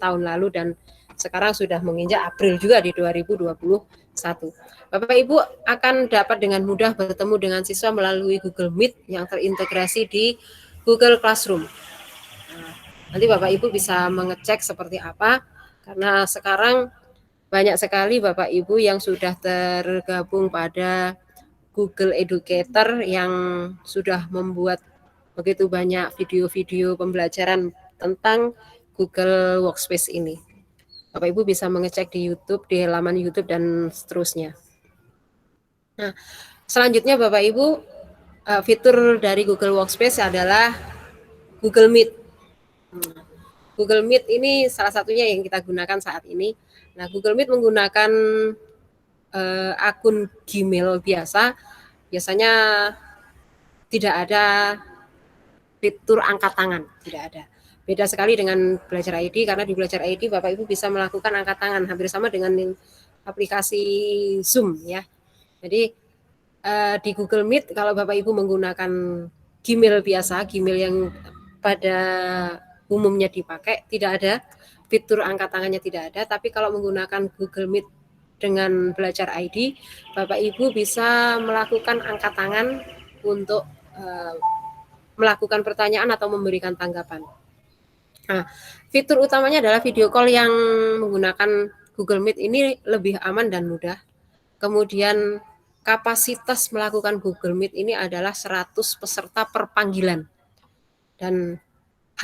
tahun lalu dan sekarang sudah menginjak April juga di 2021. Bapak Ibu akan dapat dengan mudah bertemu dengan siswa melalui Google Meet yang terintegrasi di Google Classroom. Nanti Bapak Ibu bisa mengecek seperti apa, karena sekarang banyak sekali Bapak Ibu yang sudah tergabung pada Google Educator yang sudah membuat begitu banyak video-video pembelajaran tentang Google Workspace ini. Bapak Ibu bisa mengecek di YouTube, di halaman YouTube dan seterusnya. Nah, selanjutnya Bapak Ibu, fitur dari Google Workspace adalah Google Meet. Google Meet ini salah satunya yang kita gunakan saat ini. Nah, Google Meet menggunakan akun Gmail biasanya tidak ada fitur angkat tangan, tidak ada. Beda sekali dengan Belajar ID, karena di Belajar ID Bapak Ibu bisa melakukan angkat tangan, hampir sama dengan aplikasi Zoom ya. Jadi di Google Meet kalau Bapak Ibu menggunakan Gmail biasa, Gmail yang pada umumnya dipakai, tidak ada fitur angkat tangannya, tidak ada. Tapi kalau menggunakan Google Meet dengan Belajar ID, Bapak Ibu bisa melakukan angkat tangan untuk melakukan pertanyaan atau memberikan tanggapan. Nah, fitur utamanya adalah video call yang menggunakan Google Meet ini lebih aman dan mudah. Kemudian kapasitas melakukan Google Meet ini adalah 100 peserta per panggilan. Dan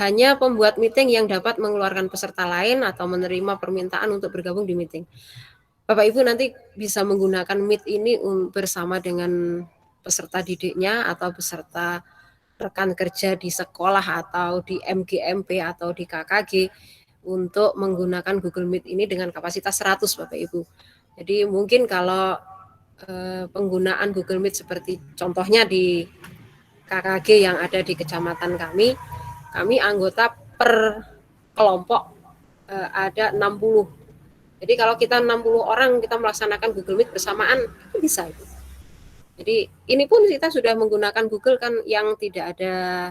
hanya pembuat meeting yang dapat mengeluarkan peserta lain atau menerima permintaan untuk bergabung di meeting. Bapak Ibu nanti bisa menggunakan Meet ini bersama dengan peserta didiknya atau peserta rekan kerja di sekolah atau di MGMP atau di KKG untuk menggunakan Google Meet ini dengan kapasitas 100 Bapak Ibu. Jadi mungkin kalau penggunaan Google Meet seperti contohnya di KKG yang ada di kecamatan kami anggota per kelompok ada 60. Jadi kalau kita 60 orang kita melaksanakan Google Meet bersamaan, bisa itu. Jadi ini pun kita sudah menggunakan Google kan yang tidak ada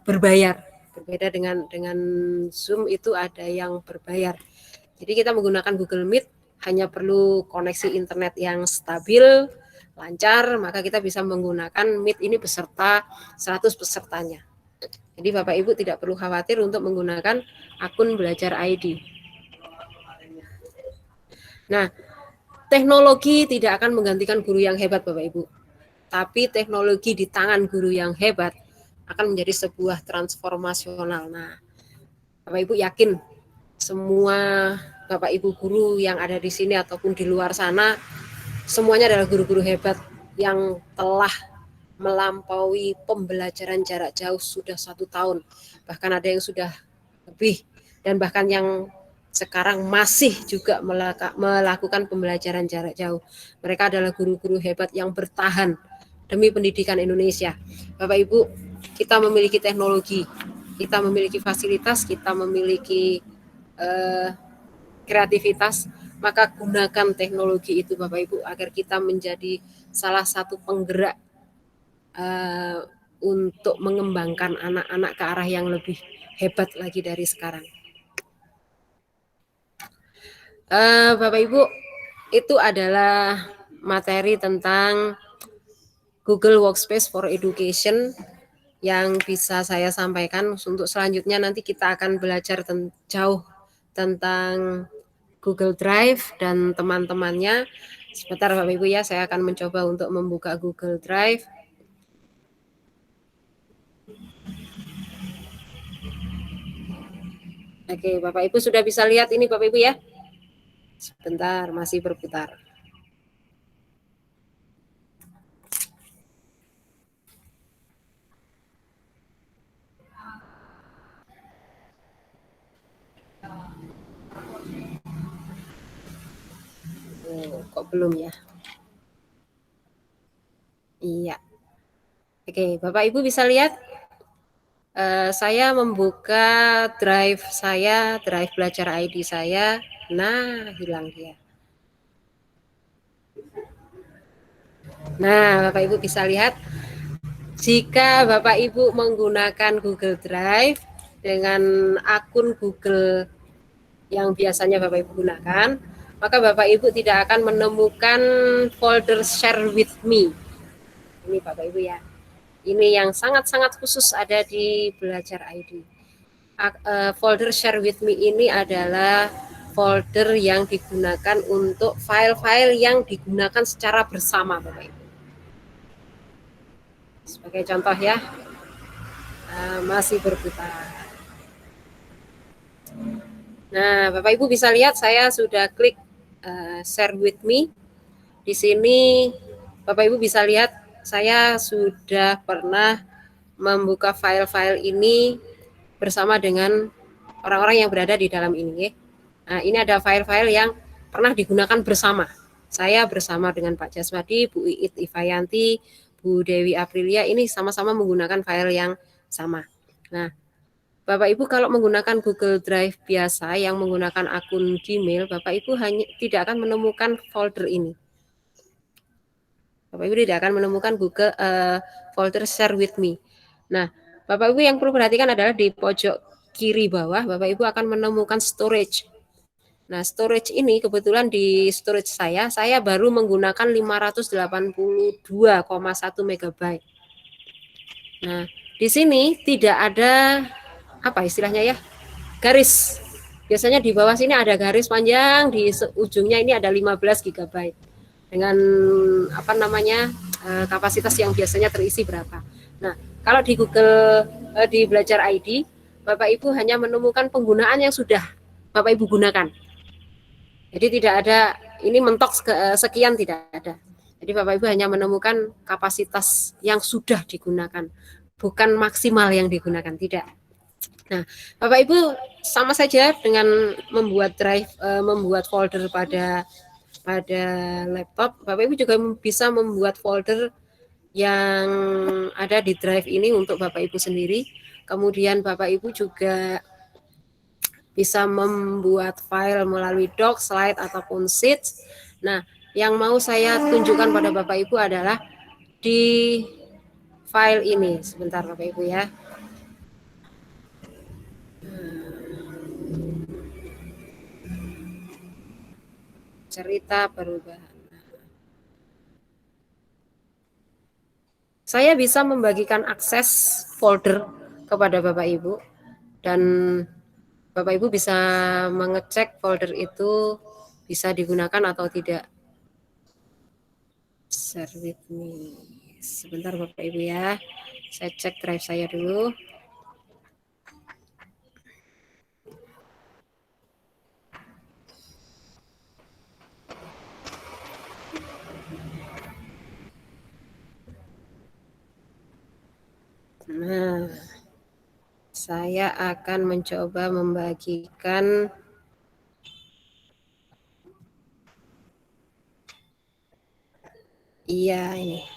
berbayar. Berbeda dengan Zoom itu ada yang berbayar. Jadi kita menggunakan Google Meet hanya perlu koneksi internet yang stabil, lancar, maka kita bisa menggunakan Meet ini beserta 100 pesertanya. Jadi Bapak Ibu tidak perlu khawatir untuk menggunakan akun Belajar ID. Nah, teknologi tidak akan menggantikan guru yang hebat Bapak Ibu. Tapi teknologi di tangan guru yang hebat akan menjadi sebuah transformasional. Nah, Bapak Ibu yakin semua Bapak Ibu guru yang ada di sini ataupun di luar sana semuanya adalah guru-guru hebat yang telah melampaui pembelajaran jarak jauh sudah 1 tahun. Bahkan ada yang sudah lebih dan bahkan yang sekarang masih juga melakukan pembelajaran jarak jauh. Mereka adalah guru-guru hebat yang bertahan demi pendidikan Indonesia. Bapak Ibu, kita memiliki teknologi, kita memiliki fasilitas, kita memiliki kreativitas, maka gunakan teknologi itu Bapak Ibu agar kita menjadi salah satu penggerak untuk mengembangkan anak-anak ke arah yang lebih hebat lagi dari sekarang. Bapak Ibu, itu adalah materi tentang Google Workspace for Education yang bisa saya sampaikan. Untuk selanjutnya nanti kita akan belajar jauh tentang Google Drive dan teman-temannya. Sebentar Bapak Ibu ya, saya akan mencoba untuk membuka Google Drive. Oke, Bapak Ibu sudah bisa lihat ini Bapak Ibu ya? Sebentar, masih berputar. Kok belum ya? Iya. Oke, Bapak Ibu bisa lihat? Saya membuka drive saya, drive Belajar ID saya. Nah, hilang dia. Nah, Bapak Ibu bisa lihat, jika Bapak Ibu menggunakan Google Drive, dengan akun Google yang biasanya Bapak Ibu gunakan, maka Bapak Ibu tidak akan menemukan folder share with me. Ini Bapak Ibu ya. Ini yang sangat-sangat khusus ada di Belajar ID. Folder share with me ini adalah folder yang digunakan untuk file-file yang digunakan secara bersama Bapak Ibu. Sebagai contoh ya, masih berputar. Nah, Bapak Ibu bisa lihat saya sudah klik share with me. Di sini Bapak Ibu bisa lihat saya sudah pernah membuka file-file ini bersama dengan orang-orang yang berada di dalam ini. Nah, ini ada file-file yang pernah digunakan bersama. Saya bersama dengan Pak Jaswadi, Bu Iit Ivayanti, Bu Dewi Aprilia, ini sama-sama menggunakan file yang sama. Nah, Bapak Ibu kalau menggunakan Google Drive biasa yang menggunakan akun Gmail, Bapak Ibu hanya tidak akan menemukan folder ini. Bapak Ibu tidak akan menemukan Google folder share with me. Nah, Bapak Ibu yang perlu perhatikan adalah di pojok kiri bawah, Bapak Ibu akan menemukan storage. Nah, storage ini kebetulan di storage saya baru menggunakan 582,1 MB. Nah, di sini tidak ada apa istilahnya ya, garis. Biasanya di bawah sini ada garis panjang, di ujungnya ini ada 15 GB dengan apa namanya kapasitas yang biasanya terisi berapa. Nah, kalau di Google di Belajar ID, Bapak Ibu hanya menemukan penggunaan yang sudah Bapak Ibu gunakan. Jadi tidak ada ini mentok sekian, tidak ada. Jadi Bapak Ibu hanya menemukan kapasitas yang sudah digunakan, bukan maksimal yang digunakan, tidak. Nah, Bapak Ibu sama saja dengan membuat drive, membuat folder pada laptop, Bapak Ibu juga bisa membuat folder yang ada di drive ini untuk Bapak Ibu sendiri. Kemudian Bapak Ibu juga bisa membuat file melalui doc, slide, ataupun sheets. Nah, yang mau saya tunjukkan pada Bapak Ibu adalah di file ini. Sebentar Bapak Ibu ya. Cerita perubahan. Saya bisa membagikan akses folder kepada Bapak Ibu dan Bapak Ibu bisa mengecek folder itu bisa digunakan atau tidak. Share with me. Sebentar Bapak Ibu ya. Saya cek drive saya dulu. Nah, saya akan mencoba membagikan ini.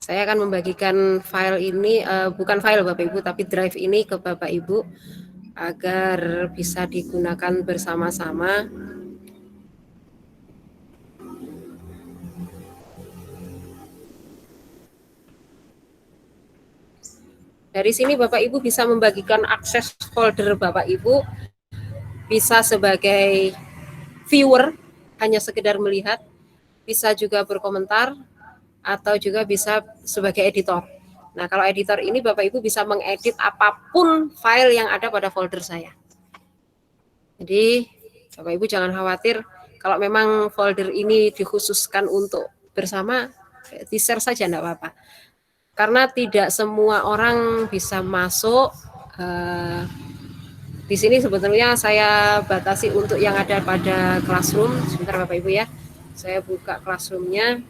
Saya akan membagikan file ini, bukan file Bapak Ibu, tapi drive ini ke Bapak Ibu agar bisa digunakan bersama-sama. Dari sini Bapak Ibu bisa membagikan akses folder Bapak Ibu, bisa sebagai viewer, hanya sekedar melihat, bisa juga berkomentar, atau juga bisa sebagai editor. Nah, kalau editor ini Bapak Ibu bisa mengedit apapun file yang ada pada folder saya. Jadi, Bapak Ibu jangan khawatir kalau memang folder ini dikhususkan untuk bersama, di-share saja enggak apa-apa. Karena tidak semua orang bisa masuk. Di sini sebetulnya saya batasi untuk yang ada pada Classroom. Sebentar Bapak Ibu ya. Saya buka Classroom-nya.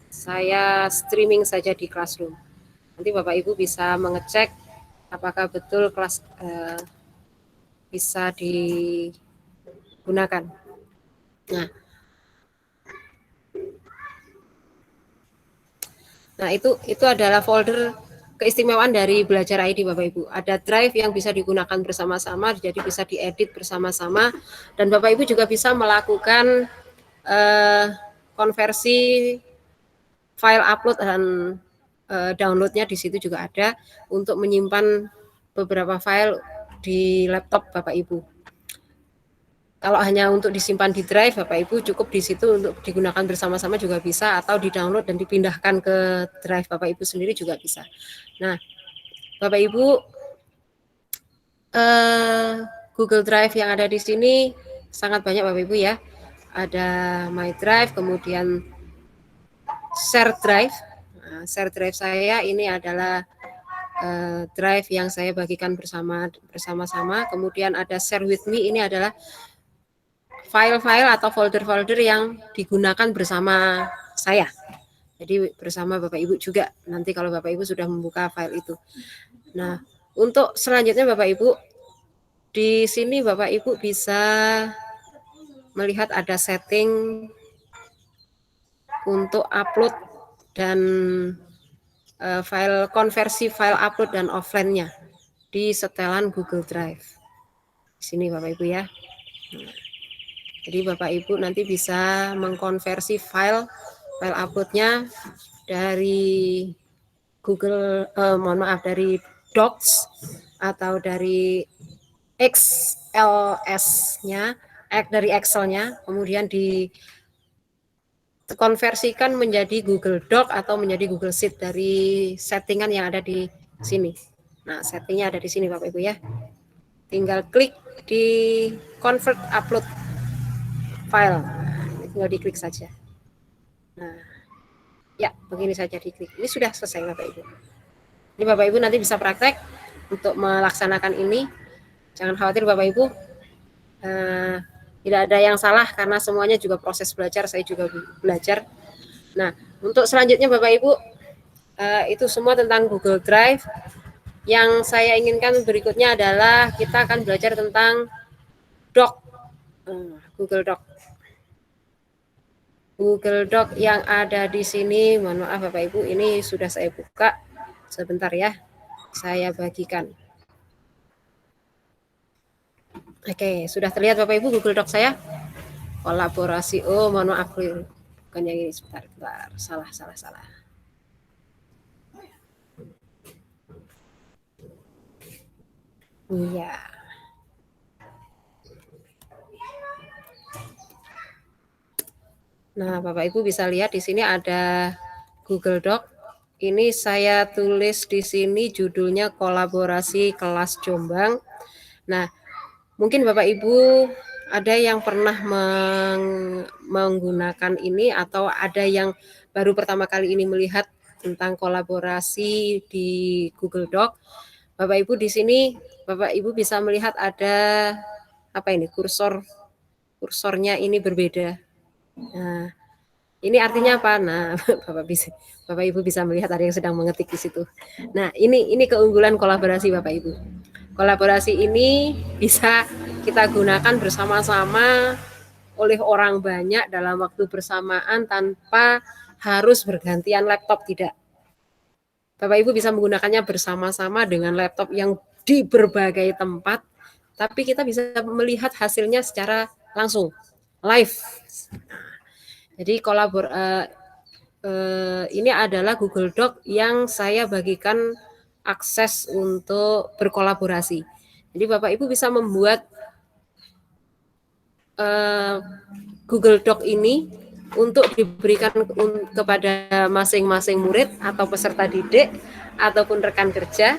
Saya streaming saja di Classroom. Nanti Bapak Ibu bisa mengecek apakah betul kelas bisa digunakan. Nah, itu adalah folder keistimewaan dari Belajar ID Bapak Ibu. Ada drive yang bisa digunakan bersama-sama, jadi bisa diedit bersama-sama, dan Bapak Ibu juga bisa melakukan konversi file upload dan downloadnya di situ juga ada untuk menyimpan beberapa file di laptop Bapak Ibu. Kalau hanya untuk disimpan di drive, Bapak Ibu cukup di situ untuk digunakan bersama-sama juga bisa, atau di-download dan dipindahkan ke drive Bapak Ibu sendiri juga bisa. Nah, Bapak Ibu, Google Drive yang ada di sini sangat banyak Bapak Ibu ya. Ada My Drive, kemudian Share Drive. Nah, Share Drive saya ini adalah drive yang saya bagikan bersama-sama. Kemudian ada Share With Me, ini adalah file-file atau folder-folder yang digunakan bersama saya. Jadi bersama Bapak Ibu juga nanti kalau Bapak Ibu sudah membuka file itu. Nah, untuk selanjutnya Bapak Ibu, di sini Bapak Ibu bisa melihat ada setting untuk upload dan konversi file upload dan offline-nya di setelan Google Drive. Di sini Bapak Ibu ya. Jadi Bapak Ibu nanti bisa mengkonversi file uploadnya dari Google, dari Docs atau dari XLS-nya, dari Excel-nya, kemudian dikonversikan menjadi Google Doc atau menjadi Google Sheet dari settingan yang ada di sini. Nah, settingnya ada di sini Bapak Ibu ya. Tinggal klik di convert upload file, tinggal diklik saja. Nah, ya begini saja diklik. Ini sudah selesai Bapak Ibu. Ini Bapak Ibu nanti bisa praktek untuk melaksanakan ini. Jangan khawatir Bapak Ibu, tidak ada yang salah karena semuanya juga proses belajar, saya juga belajar. Nah, untuk selanjutnya Bapak Ibu, itu semua tentang Google Drive. Yang saya inginkan berikutnya adalah kita akan belajar tentang Doc, Google Doc. Google Doc yang ada di sini, mohon maaf Bapak Ibu, ini sudah saya buka. Sebentar ya, saya bagikan. Oke, sudah terlihat Bapak Ibu Google Doc saya? Kolaborasi, oh mohon maaf, bukan yang ini, sebentar, salah. Iya. Nah, Bapak Ibu bisa lihat di sini ada Google Doc. Ini saya tulis di sini judulnya Kolaborasi Kelas Jombang. Nah, mungkin Bapak Ibu ada yang pernah menggunakan ini atau ada yang baru pertama kali ini melihat tentang kolaborasi di Google Doc. Bapak Ibu di sini, Bapak Ibu bisa melihat ada apa ini, kursornya ini berbeda. Nah, ini artinya apa? Nah, Bapak Ibu bisa melihat ada yang sedang mengetik di situ. Nah, ini keunggulan kolaborasi Bapak Ibu. Kolaborasi ini bisa kita gunakan bersama-sama oleh orang banyak dalam waktu bersamaan tanpa harus bergantian laptop, tidak. Bapak Ibu bisa menggunakannya bersama-sama dengan laptop yang di berbagai tempat, tapi kita bisa melihat hasilnya secara langsung, live. Jadi ini adalah Google Doc yang saya bagikan akses untuk berkolaborasi. Jadi Bapak Ibu bisa membuat Google Doc ini untuk diberikan kepada masing-masing murid atau peserta didik ataupun rekan kerja.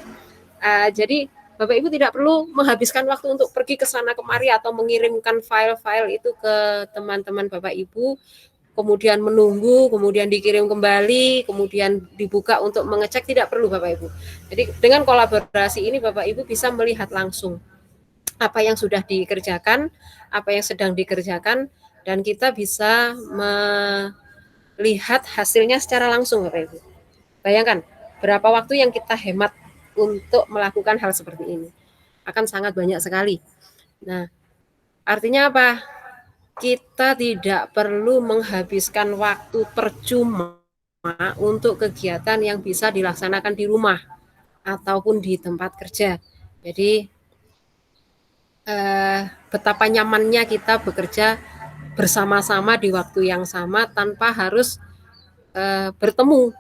Jadi Bapak Ibu tidak perlu menghabiskan waktu untuk pergi ke sana kemari atau mengirimkan file-file itu ke teman-teman Bapak Ibu, kemudian menunggu, kemudian dikirim kembali, kemudian dibuka untuk mengecek, tidak perlu Bapak Ibu. Jadi dengan kolaborasi ini Bapak Ibu bisa melihat langsung apa yang sudah dikerjakan, apa yang sedang dikerjakan, dan kita bisa melihat hasilnya secara langsung Bapak Ibu. Bayangkan berapa waktu yang kita hemat untuk melakukan hal seperti ini. Akan sangat banyak sekali. Nah, artinya apa? Kita tidak perlu menghabiskan waktu percuma untuk kegiatan yang bisa dilaksanakan di rumah ataupun di tempat kerja. Jadi betapa nyamannya kita bekerja bersama-sama di waktu yang sama tanpa harus bertemu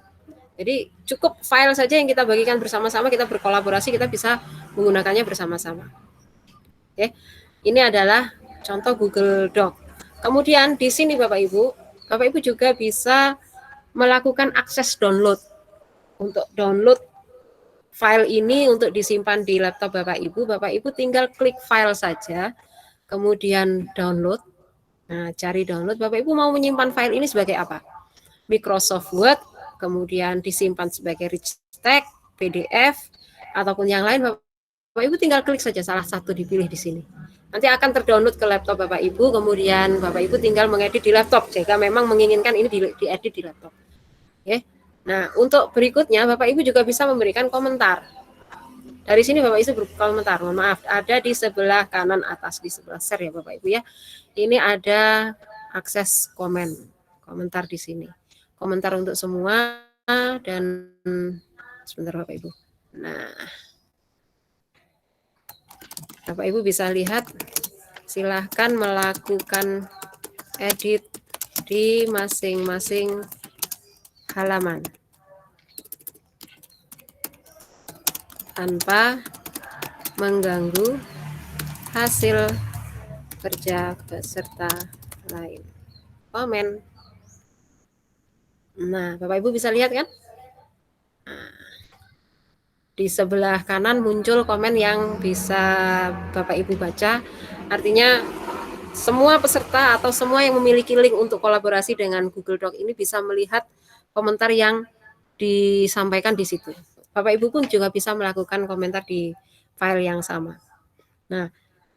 Jadi cukup file saja yang kita bagikan bersama-sama, kita berkolaborasi, kita bisa menggunakannya bersama-sama. Oke, ini adalah contoh Google Doc. Kemudian di sini Bapak Ibu juga bisa melakukan akses download. Untuk download file ini untuk disimpan di laptop Bapak Ibu tinggal klik file saja, kemudian download. Nah, cari download. Bapak Ibu mau menyimpan file ini sebagai apa? Microsoft Word, kemudian disimpan sebagai rich text, PDF, ataupun yang lain. Bapak Ibu tinggal klik saja salah satu dipilih di sini. Nanti akan terdownload ke laptop Bapak Ibu, kemudian Bapak Ibu tinggal mengedit di laptop jika memang menginginkan ini diedit di laptop. Oke. Nah, untuk berikutnya Bapak Ibu juga bisa memberikan komentar. Dari sini Bapak Ibu berkomentar. Mohon maaf, ada di sebelah kanan atas, di sebelah share ya Bapak Ibu ya. Ini ada akses komentar di sini. Komentar untuk semua dan sebentar Bapak Ibu. Nah, Bapak Ibu bisa lihat, silahkan melakukan edit di masing-masing halaman tanpa mengganggu hasil kerja peserta lain. Komen. Nah, Bapak Ibu bisa lihat kan? Nah, di sebelah kanan muncul komen yang bisa Bapak Ibu baca. Artinya semua peserta atau semua yang memiliki link untuk kolaborasi dengan Google Doc ini bisa melihat komentar yang disampaikan di situ. Bapak Ibu pun juga bisa melakukan komentar di file yang sama. Nah,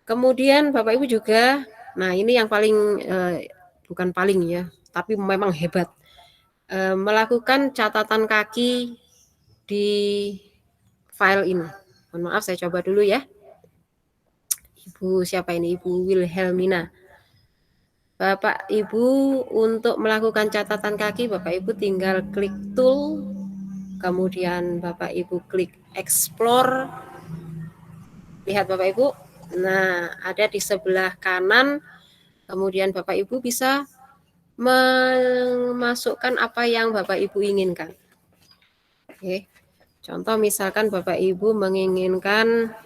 kemudian Bapak Ibu juga, nah ini yang paling bukan paling ya, tapi memang hebat, melakukan catatan kaki di file ini. Mohon maaf, saya coba dulu ya. Ibu siapa ini? Ibu Wilhelmina. Bapak Ibu untuk melakukan catatan kaki, Bapak Ibu tinggal klik tool, kemudian Bapak Ibu klik explore. Lihat Bapak Ibu. Nah, ada di sebelah kanan. Kemudian Bapak Ibu bisa memasukkan apa yang Bapak Ibu inginkan. Oke. Contoh misalkan Bapak Ibu menginginkan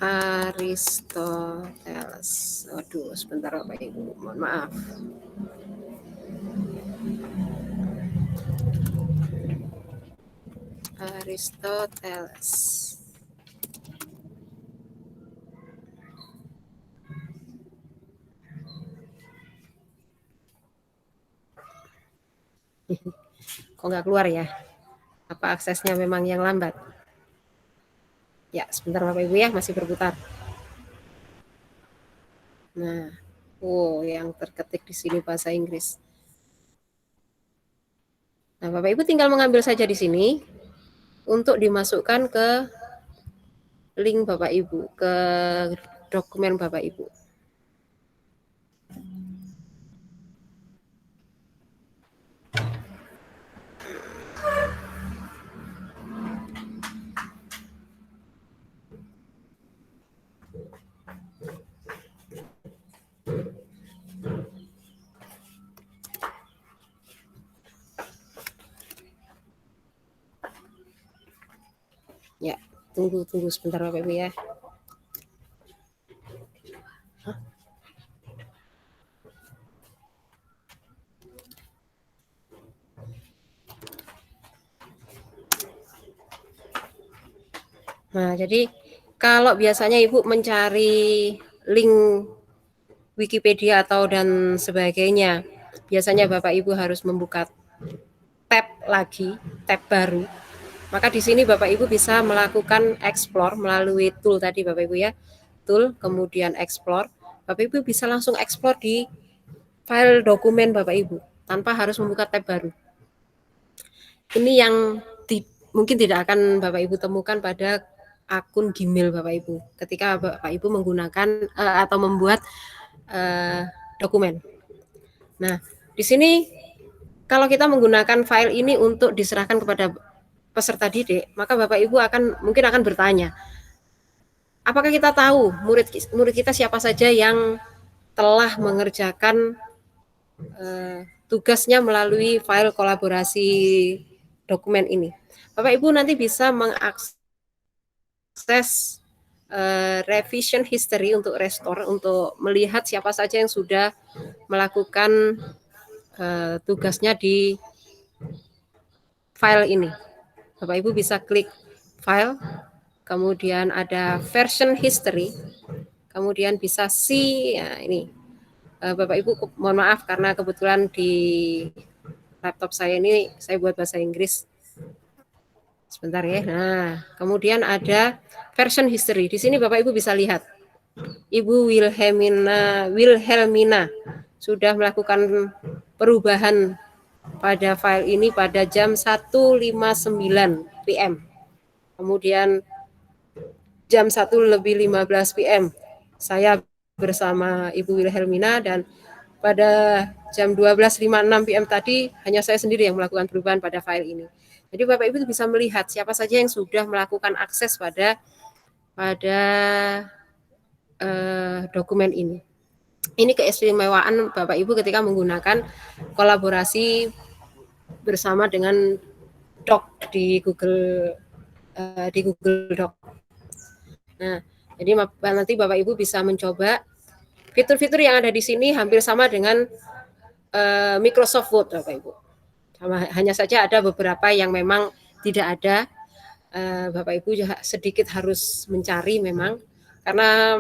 Aristoteles. Aduh, sebentar Bapak Ibu, mohon maaf. Aristoteles. Kok nggak keluar ya? Apa aksesnya memang yang lambat? Ya, sebentar Bapak Ibu ya, masih berputar. Nah, yang terketik di sini bahasa Inggris. Nah, Bapak Ibu tinggal mengambil saja di sini untuk dimasukkan ke link Bapak Ibu, ke dokumen Bapak Ibu. Ya, tunggu sebentar Bapak Ibu ya. Nah, jadi kalau biasanya Ibu mencari link Wikipedia atau dan sebagainya, biasanya Bapak Ibu harus membuka tab lagi, tab baru. Maka di sini Bapak Ibu bisa melakukan explore melalui tool tadi Bapak Ibu ya. Tool, kemudian explore. Bapak Ibu bisa langsung explore di file dokumen Bapak Ibu tanpa harus membuka tab baru. Ini yang mungkin tidak akan Bapak Ibu temukan pada akun Gmail Bapak Ibu ketika Bapak Ibu menggunakan atau membuat dokumen. Nah, di sini kalau kita menggunakan file ini untuk diserahkan kepada peserta didik, maka Bapak Ibu mungkin akan bertanya, apakah kita tahu murid kita siapa saja yang telah mengerjakan tugasnya melalui file kolaborasi dokumen ini. Bapak Ibu nanti bisa mengakses revision history untuk restore, untuk melihat siapa saja yang sudah melakukan tugasnya di file ini. Bapak Ibu bisa klik file, kemudian ada version history, kemudian bisa see, ya ini. Bapak Ibu mohon maaf karena kebetulan di laptop saya ini saya buat bahasa Inggris. Sebentar ya. Nah, kemudian ada version history. Di sini Bapak Ibu bisa lihat. Ibu Wilhelmina sudah melakukan perubahan pada file ini pada jam 1.59 PM. Kemudian jam 1:15 PM saya bersama Ibu Wilhelmina, dan pada jam 12.56 PM tadi hanya saya sendiri yang melakukan perubahan pada file ini. Jadi Bapak Ibu bisa melihat siapa saja yang sudah melakukan akses pada dokumen ini. Ini keistimewaan Bapak Ibu ketika menggunakan kolaborasi bersama dengan Doc di Google Doc. Nah, jadi nanti Bapak Ibu bisa mencoba fitur-fitur yang ada di sini hampir sama dengan Microsoft Word, Bapak Ibu. Hanya saja ada beberapa yang memang tidak ada. Bapak Ibu sedikit harus mencari memang, karena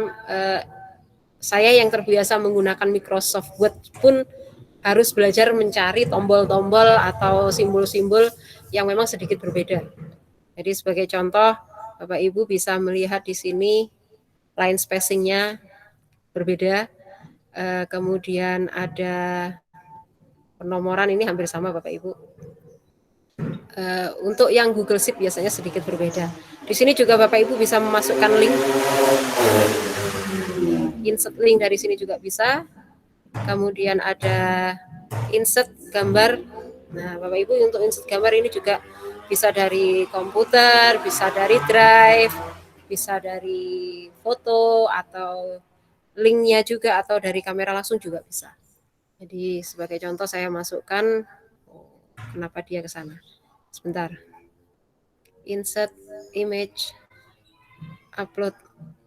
saya yang terbiasa menggunakan Microsoft Word pun harus belajar mencari tombol-tombol atau simbol-simbol yang memang sedikit berbeda. Jadi sebagai contoh, Bapak Ibu bisa melihat di sini line spacing-nya berbeda. Kemudian ada penomoran ini hampir sama Bapak Ibu. Untuk yang Google Sheet biasanya sedikit berbeda. Di sini juga Bapak Ibu bisa memasukkan link. Insert link dari sini juga bisa. Kemudian ada insert gambar. Nah, Bapak Ibu untuk insert gambar ini juga bisa dari komputer, bisa dari drive, bisa dari foto, atau linknya juga, atau dari kamera langsung juga bisa. Jadi sebagai contoh saya masukkan, kenapa dia ke sana? Sebentar. Insert image, upload.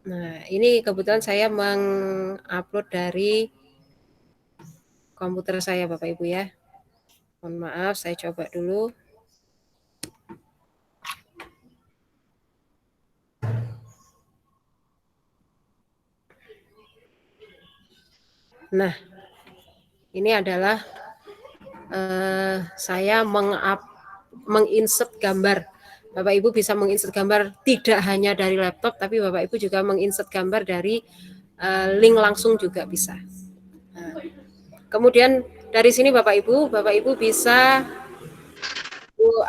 Nah, ini kebetulan saya mengupload dari komputer saya Bapak Ibu ya. Mohon maaf, saya coba dulu. Nah, ini adalah saya menginsert gambar. Bapak Ibu bisa menginsert gambar tidak hanya dari laptop, tapi Bapak Ibu juga menginsert gambar dari link langsung juga bisa. Nah, kemudian dari sini Bapak Ibu bisa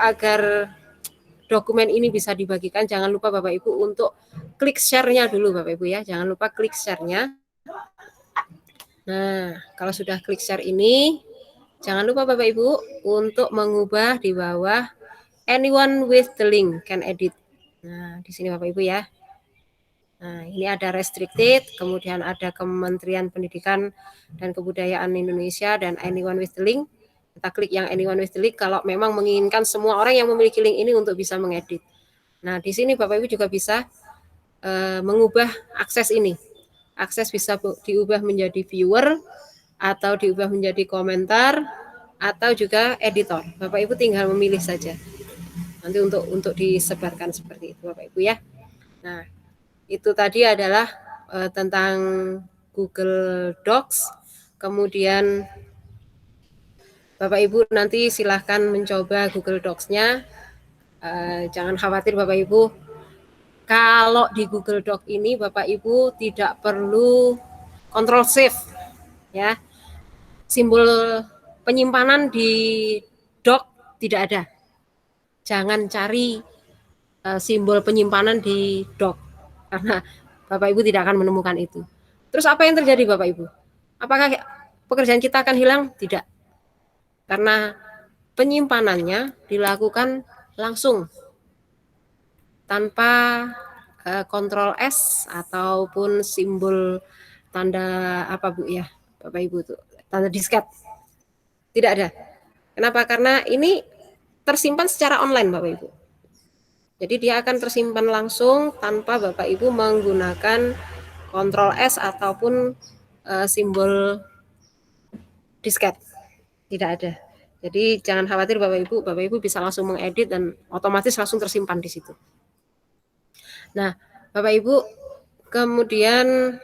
agar dokumen ini bisa dibagikan, jangan lupa Bapak Ibu untuk klik share-nya dulu Bapak Ibu ya. Jangan lupa klik share-nya. Nah, kalau sudah klik share ini, jangan lupa Bapak Ibu untuk mengubah di bawah anyone with the link can edit. Nah, di sini Bapak Ibu ya. Nah, ini ada restricted, kemudian ada Kementerian Pendidikan dan Kebudayaan Indonesia dan anyone with the link. Kita klik yang anyone with the link kalau memang menginginkan semua orang yang memiliki link ini untuk bisa mengedit. Nah, di sini Bapak Ibu juga bisa mengubah akses ini. Akses bisa diubah menjadi viewer, atau diubah menjadi komentar, atau juga editor. Bapak Ibu tinggal memilih saja. Nanti untuk disebarkan seperti itu Bapak Ibu ya. Nah, itu tadi adalah tentang Google Docs. Kemudian Bapak Ibu nanti silahkan mencoba Google Docs-nya. Jangan khawatir Bapak Ibu. Kalau di Google Doc ini Bapak Ibu tidak perlu Ctrl Shift ya. Simbol penyimpanan di doc tidak ada. Jangan cari simbol penyimpanan di doc karena Bapak Ibu tidak akan menemukan itu. Terus apa yang terjadi Bapak Ibu? Apakah pekerjaan kita akan hilang? Tidak. Karena penyimpanannya dilakukan langsung tanpa Ctrl S ataupun simbol tanda apa Bu ya, Bapak Ibu tuh, tanda disket. Tidak ada. Kenapa? Karena ini tersimpan secara online Bapak Ibu. Jadi dia akan tersimpan langsung tanpa Bapak Ibu menggunakan Ctrl S ataupun simbol disket. Tidak ada. Jadi jangan khawatir Bapak Ibu bisa langsung mengedit dan otomatis langsung tersimpan di situ. Nah, Bapak Ibu kemudian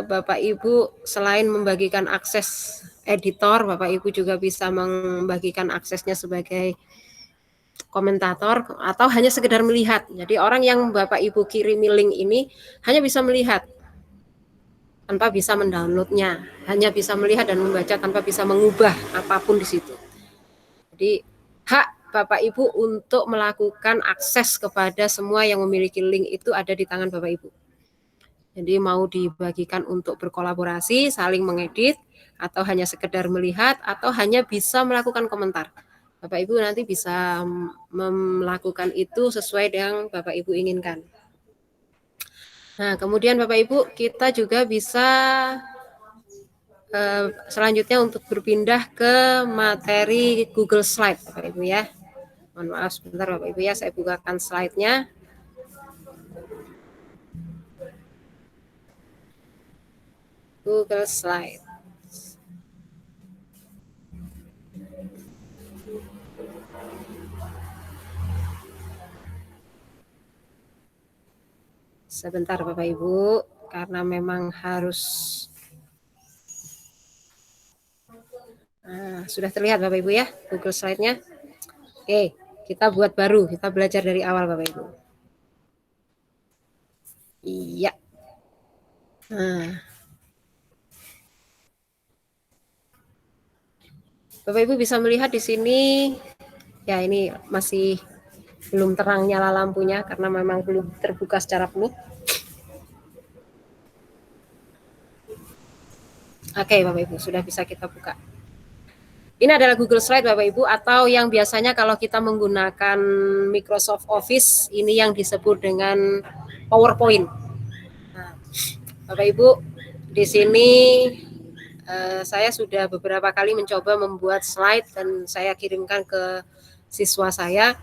Bapak Ibu selain membagikan akses editor, Bapak Ibu juga bisa membagikan aksesnya sebagai komentator atau hanya sekedar melihat. Jadi orang yang Bapak Ibu kirimi link ini hanya bisa melihat tanpa bisa mendownloadnya, hanya bisa melihat dan membaca tanpa bisa mengubah apapun di situ. Jadi hak Bapak Ibu untuk melakukan akses kepada semua yang memiliki link itu ada di tangan Bapak Ibu. Jadi mau dibagikan untuk berkolaborasi, saling mengedit, atau hanya sekedar melihat, atau hanya bisa melakukan komentar. Bapak Ibu nanti bisa melakukan itu sesuai dengan Bapak Ibu inginkan. Nah, kemudian Bapak Ibu kita juga bisa selanjutnya untuk berpindah ke materi Google Slide Bapak Ibu ya. Mohon maaf sebentar Bapak Ibu ya, saya bukakan slide-nya. Google Slide. Sebentar Bapak Ibu, karena memang harus sudah terlihat Bapak Ibu ya Google Slide-nya. Oke, kita buat baru, kita belajar dari awal Bapak Ibu. Iya. Nah, Bapak Ibu bisa melihat di sini, ya ini masih belum terang nyala lampunya karena memang belum terbuka secara penuh. Oke Bapak Ibu, sudah bisa kita buka. Ini adalah Google Slide Bapak Ibu, atau yang biasanya kalau kita menggunakan Microsoft Office, ini yang disebut dengan PowerPoint. Nah, Bapak Ibu, di sini saya sudah beberapa kali mencoba membuat slide dan saya kirimkan ke siswa saya.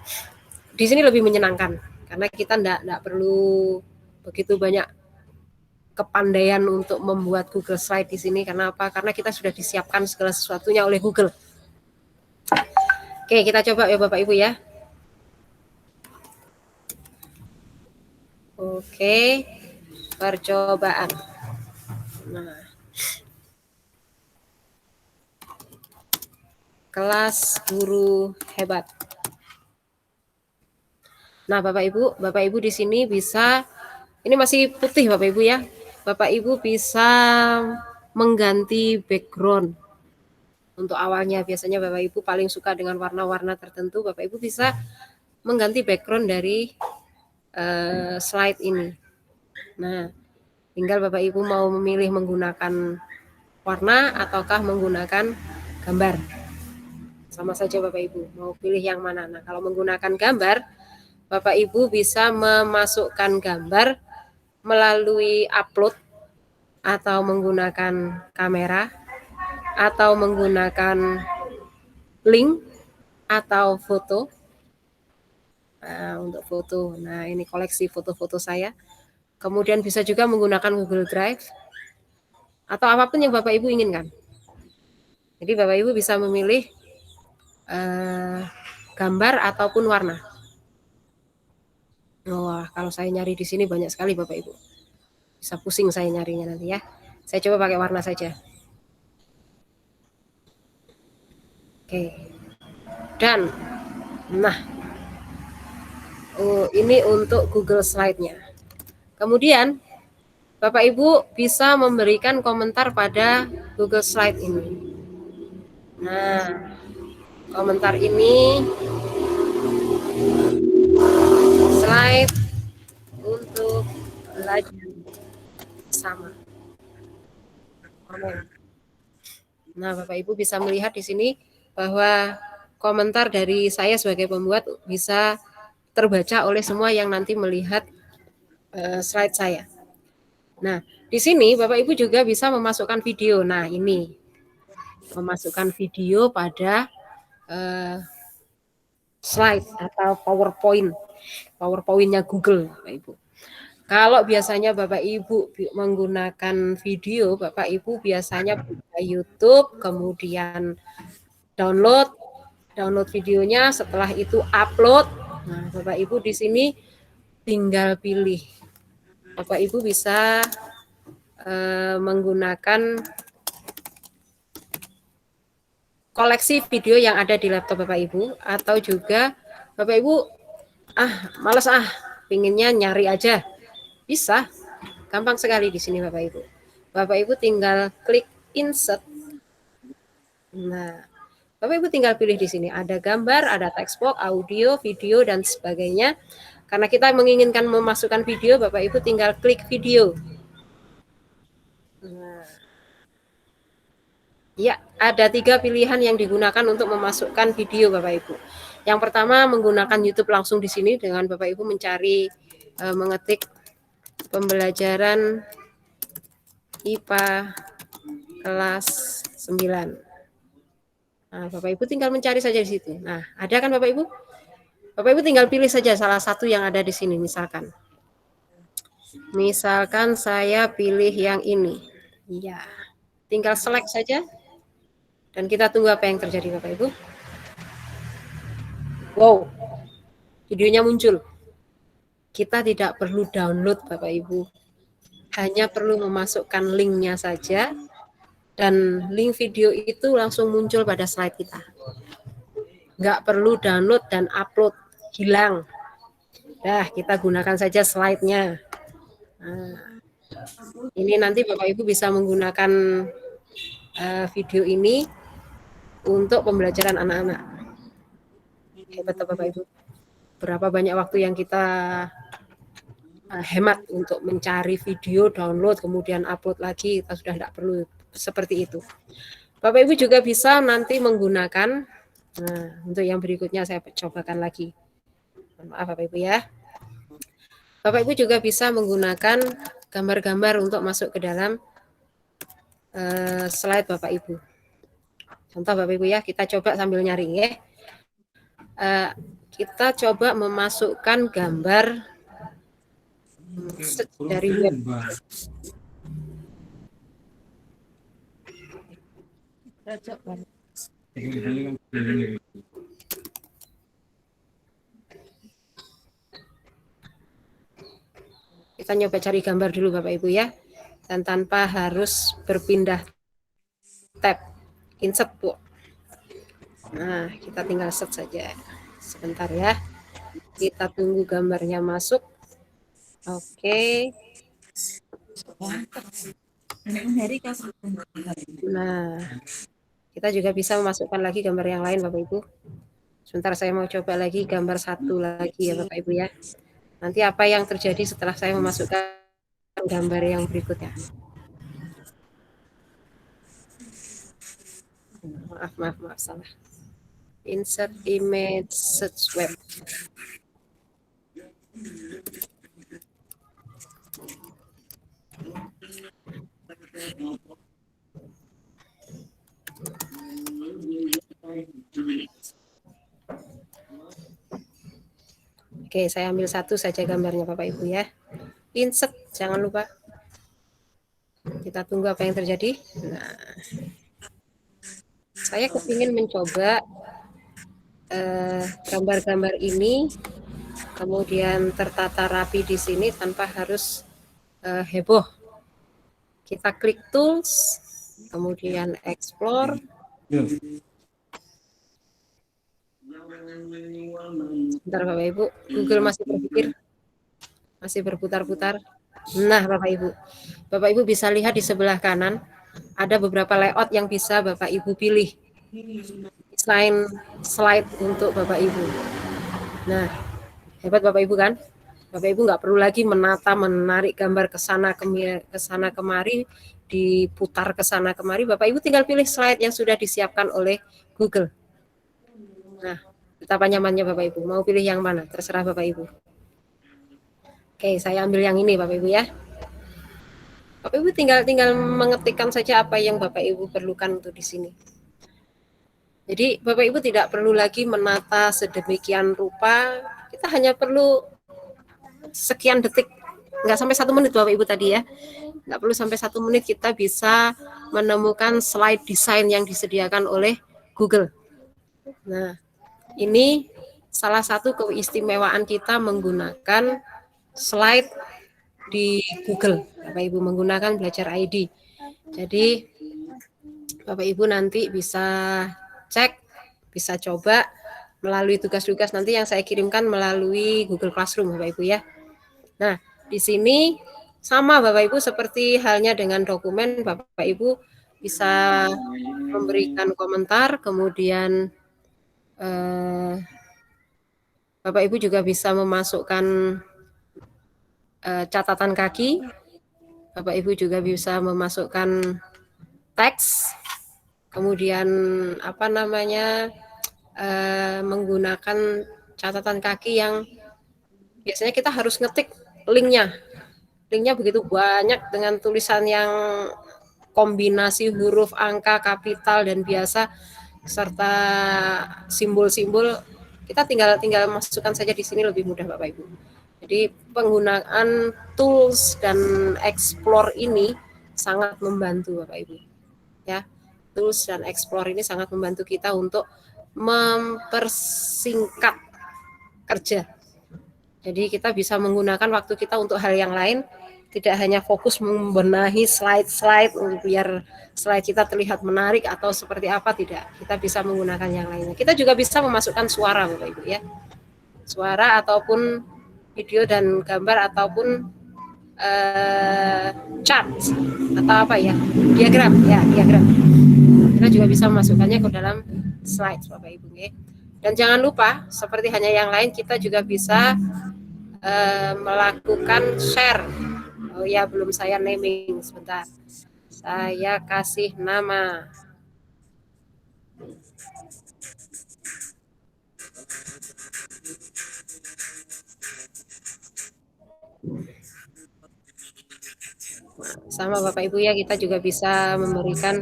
Di sini lebih menyenangkan karena kita tidak perlu begitu banyak kepandaian untuk membuat Google Slide di sini. Karena apa? Karena kita sudah disiapkan segala sesuatunya oleh Google. Oke, kita coba ya Bapak Ibu ya. Oke, percobaan. Nah, kelas guru hebat. Nah, Bapak Ibu di sini bisa, ini masih putih Bapak Ibu ya. Bapak Ibu bisa mengganti background. Untuk awalnya biasanya Bapak Ibu paling suka dengan warna-warna tertentu, Bapak Ibu bisa mengganti background dari slide ini. Nah, tinggal Bapak Ibu mau memilih menggunakan warna ataukah menggunakan gambar. Sama saja Bapak Ibu, mau pilih yang mana. Nah, kalau menggunakan gambar, Bapak Ibu bisa memasukkan gambar melalui upload atau menggunakan kamera atau menggunakan link atau foto. Nah, untuk foto, nah ini koleksi foto-foto saya. Kemudian bisa juga menggunakan Google Drive atau apapun yang Bapak Ibu inginkan. Jadi Bapak Ibu bisa memilih gambar ataupun warna. Wah, kalau saya nyari di sini banyak sekali Bapak Ibu. Bisa pusing saya nyarinya nanti ya. Saya coba pakai warna saja. Oke. Dan nah, ini untuk Google Slide-nya. Kemudian Bapak Ibu bisa memberikan komentar pada Google Slide ini. Nah, komentar ini slide untuk belajar bersama. Nah, Bapak Ibu bisa melihat di sini bahwa komentar dari saya sebagai pembuat bisa terbaca oleh semua yang nanti melihat slide saya. Nah, di sini Bapak Ibu juga bisa memasukkan video. Nah, ini memasukkan video pada slide atau PowerPoint-nya Google, Bapak Ibu. Kalau biasanya Bapak Ibu menggunakan video, Bapak Ibu biasanya buka YouTube, kemudian download videonya, setelah itu upload. Nah, Bapak Ibu di sini tinggal pilih. Bapak Ibu bisa menggunakan koleksi video yang ada di laptop Bapak Ibu, atau juga Bapak Ibu males pinginnya nyari aja, bisa, gampang sekali di sini Bapak Ibu. Bapak Ibu tinggal klik insert. Nah, Bapak Ibu tinggal pilih di sini, ada gambar, ada text box, audio, video, dan sebagainya. Karena kita menginginkan memasukkan video, Bapak Ibu tinggal klik video. Nah, ya, ada 3 pilihan yang digunakan untuk memasukkan video Bapak Ibu. Yang pertama menggunakan YouTube langsung di sini dengan Bapak Ibu mencari mengetik pembelajaran IPA kelas 9. Nah, Bapak Ibu tinggal mencari saja di situ. Nah, ada kan Bapak Ibu? Bapak Ibu tinggal pilih saja salah satu yang ada di sini misalkan. Misalkan saya pilih yang ini. Iya. Tinggal select saja. Dan kita tunggu apa yang terjadi Bapak Ibu. Wow. Videonya muncul. Kita tidak perlu download Bapak Ibu. Hanya perlu memasukkan linknya saja. Dan link video itu langsung muncul pada slide kita. Nggak perlu download dan upload, hilang. Nah, kita gunakan saja slide-nya. Nah, ini nanti Bapak Ibu bisa menggunakan video ini untuk pembelajaran anak-anak. Hebat Bapak Ibu. Berapa banyak waktu yang kita hemat untuk mencari video, download, kemudian upload lagi, kita sudah tidak perlu seperti itu. Bapak Ibu juga bisa nanti menggunakan, nah untuk yang berikutnya saya cobakan lagi. Maaf Bapak Ibu ya. Bapak Ibu juga bisa menggunakan gambar-gambar untuk masuk ke dalam slide Bapak Ibu. Contoh Bapak Ibu ya, kita coba sambil nyari ya. Kita coba memasukkan gambar dari web. Kita nyoba cari gambar dulu Bapak Ibu ya. Dan tanpa harus berpindah tab. Insert Bu. Nah, kita tinggal set saja. Sebentar ya. Kita tunggu gambarnya masuk. Oke. Nah, kita juga bisa memasukkan lagi gambar yang lain Bapak Ibu. Sebentar saya mau coba lagi gambar satu lagi ya Bapak Ibu ya. Nanti apa yang terjadi setelah saya memasukkan gambar yang berikutnya. Maaf salah. Insert image search web. Oke, saya ambil satu saja gambarnya Bapak Ibu ya. Insert, jangan lupa. Kita tunggu apa yang terjadi. Nah, saya kepingin mencoba gambar-gambar ini, kemudian tertata rapi di sini tanpa harus heboh. Kita klik tools, kemudian explore. Bentar Bapak Ibu, Google masih berpikir, masih berputar-putar. Nah Bapak Ibu bisa lihat di sebelah kanan ada beberapa layout yang bisa Bapak Ibu pilih. Selain slide untuk Bapak Ibu. Nah, hebat Bapak Ibu kan? Bapak Ibu nggak perlu lagi menata, menarik gambar ke sana kemari, diputar ke sana kemari. Bapak Ibu tinggal pilih slide yang sudah disiapkan oleh Google. Nah, betapa nyamannya Bapak Ibu. Mau pilih yang mana? Terserah Bapak Ibu. Oke, saya ambil yang ini Bapak Ibu ya. Bapak Ibu tinggal mengetikkan saja apa yang Bapak Ibu perlukan untuk di sini. Jadi Bapak Ibu tidak perlu lagi menata sedemikian rupa, kita hanya perlu sekian detik, nggak sampai 1 menit Bapak Ibu tadi ya, nggak perlu sampai 1 menit kita bisa menemukan slide desain yang disediakan oleh Google. Nah, ini salah satu keistimewaan kita menggunakan slide di Google, Bapak Ibu, menggunakan Belajar ID. Jadi Bapak Ibu nanti bisa cek, bisa coba melalui tugas-tugas nanti yang saya kirimkan melalui Google Classroom Bapak Ibu ya. Nah, di sini sama Bapak Ibu seperti halnya dengan dokumen, Bapak Ibu bisa memberikan komentar, kemudian Bapak Ibu juga bisa memasukkan catatan kaki, Bapak Ibu juga bisa memasukkan teks, kemudian menggunakan catatan kaki yang biasanya kita harus ngetik linknya begitu banyak dengan tulisan yang kombinasi huruf, angka, kapital dan biasa serta simbol-simbol. Kita tinggal masukkan saja di sini, lebih mudah Bapak Ibu. Jadi penggunaan tools dan explore ini sangat membantu Bapak Ibu. Ya, tools dan explore ini sangat membantu kita untuk mempersingkat kerja. Jadi kita bisa menggunakan waktu kita untuk hal yang lain, tidak hanya fokus membenahi slide-slide biar slide kita terlihat menarik atau seperti apa, tidak. Kita bisa menggunakan yang lainnya. Kita juga bisa memasukkan suara Bapak Ibu ya. Suara ataupun video dan gambar ataupun chart atau apa ya, diagram. Kita juga bisa memasukkannya ke dalam slide Bapak Ibu ya. Dan jangan lupa, seperti hanya yang lain, kita juga bisa melakukan share. Oh ya, belum saya naming, sebentar. Saya kasih nama. Sama Bapak Ibu ya, kita juga bisa memberikan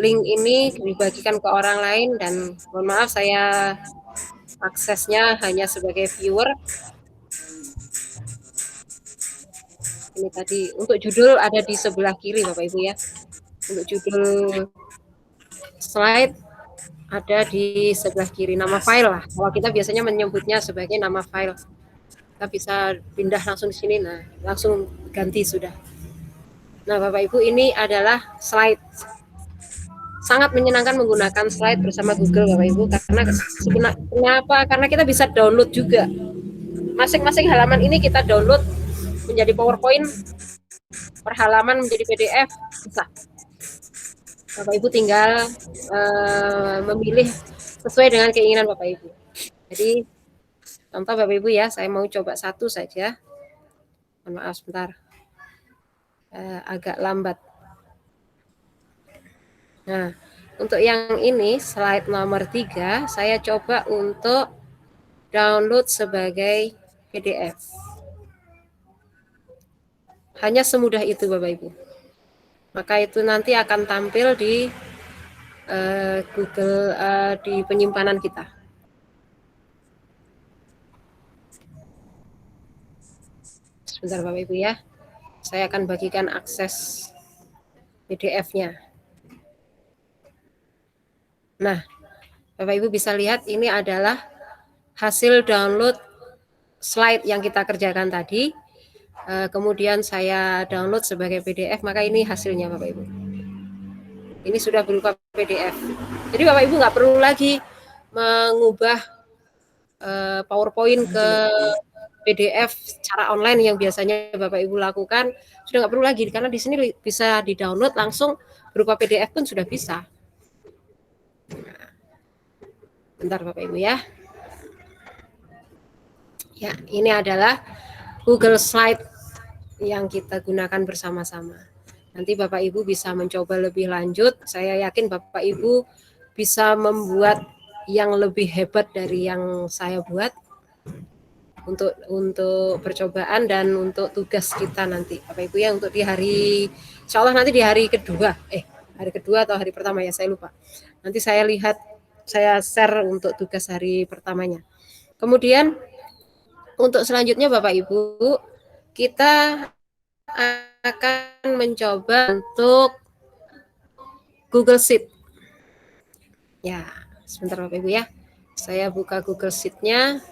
link ini dibagikan ke orang lain, dan mohon maaf saya aksesnya hanya sebagai viewer. Ini tadi untuk judul ada di sebelah kiri Bapak Ibu ya. Untuk judul slide ada di sebelah kiri, nama file lah. Kalau kita biasanya menyebutnya sebagai nama file. Kita bisa pindah langsung di sini, nah langsung ganti sudah. Nah Bapak Ibu, ini adalah slide. Sangat menyenangkan menggunakan slide bersama Google Bapak Ibu, karena kenapa? Karena kita bisa download juga. Masing-masing halaman ini kita download menjadi PowerPoint, per halaman menjadi PDF, bisa. Bapak Ibu tinggal memilih sesuai dengan keinginan Bapak Ibu. Jadi contoh Bapak Ibu ya, saya mau coba satu saja. Mohon maaf sebentar, agak lambat. Nah, untuk yang ini slide nomor 3, saya coba untuk download sebagai PDF. Hanya semudah itu Bapak Ibu. Maka itu nanti akan tampil di Google, di penyimpanan kita. Sebentar Bapak Ibu ya, saya akan bagikan akses PDF-nya. Nah, Bapak Ibu bisa lihat ini adalah hasil download slide yang kita kerjakan tadi. Kemudian saya download sebagai PDF, maka ini hasilnya Bapak Ibu. Ini sudah berupa PDF. Jadi Bapak Ibu nggak perlu lagi mengubah PowerPoint ke PDF secara online yang biasanya Bapak Ibu lakukan, sudah nggak perlu lagi, karena di sini bisa di-download langsung berupa PDF pun sudah bisa. Nah, bentar Bapak Ibu ya. Ya, ini adalah Google Slide yang kita gunakan bersama-sama. Nanti Bapak Ibu bisa mencoba lebih lanjut. Saya yakin Bapak Ibu bisa membuat yang lebih hebat dari yang saya buat untuk percobaan dan untuk tugas kita nanti Bapak Ibu ya, untuk di hari, insya Allah nanti di hari kedua, hari kedua atau hari pertama ya, saya lupa. Nanti saya lihat, saya share untuk tugas hari pertamanya. Kemudian untuk selanjutnya Bapak Ibu, kita akan mencoba untuk Google Sheet. Ya, sebentar Bapak Ibu ya. Saya buka Google Sheet-nya.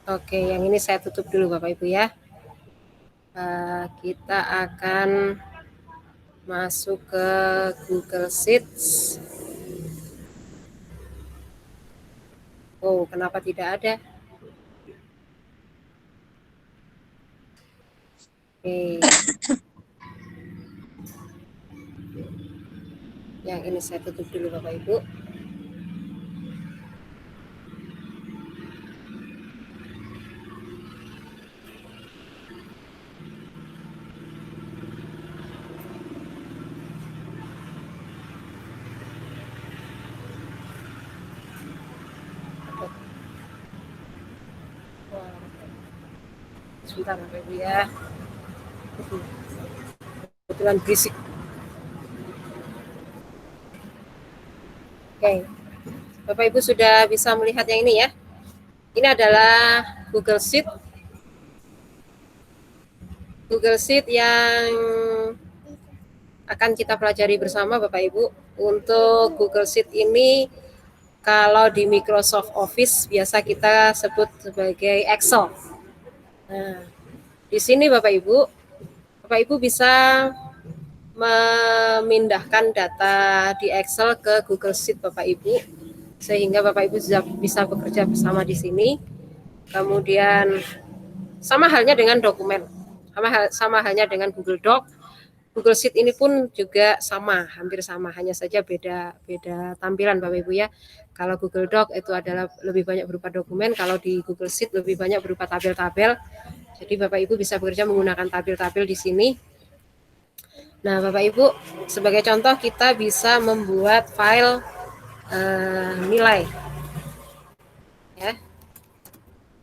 Oke, yang ini saya tutup dulu Bapak Ibu ya. Kita akan masuk ke Google Sheets. Oh, kenapa tidak ada? Oke. Yang ini saya tutup dulu Bapak Ibu. Sebentar Bapak Ibu ya. Kebetulan berisik. Oke. Bapak Ibu sudah bisa melihat yang ini ya. Ini adalah Google Sheet. Google Sheet yang akan kita pelajari bersama Bapak Ibu. Untuk Google Sheet ini kalau di Microsoft Office biasa kita sebut sebagai Excel. Nah, di sini Bapak Ibu bisa memindahkan data di Excel ke Google Sheet Bapak Ibu, sehingga Bapak Ibu bisa bekerja bersama di sini. Kemudian sama halnya dengan dokumen, sama halnya dengan Google Doc. Google Sheet ini pun juga sama, hampir sama, hanya saja beda tampilan Bapak Ibu ya. Kalau Google Doc itu adalah lebih banyak berupa dokumen, kalau di Google Sheet lebih banyak berupa tabel-tabel. Jadi Bapak Ibu bisa bekerja menggunakan tabel-tabel di sini. Nah, Bapak Ibu, sebagai contoh kita bisa membuat file nilai. Ya.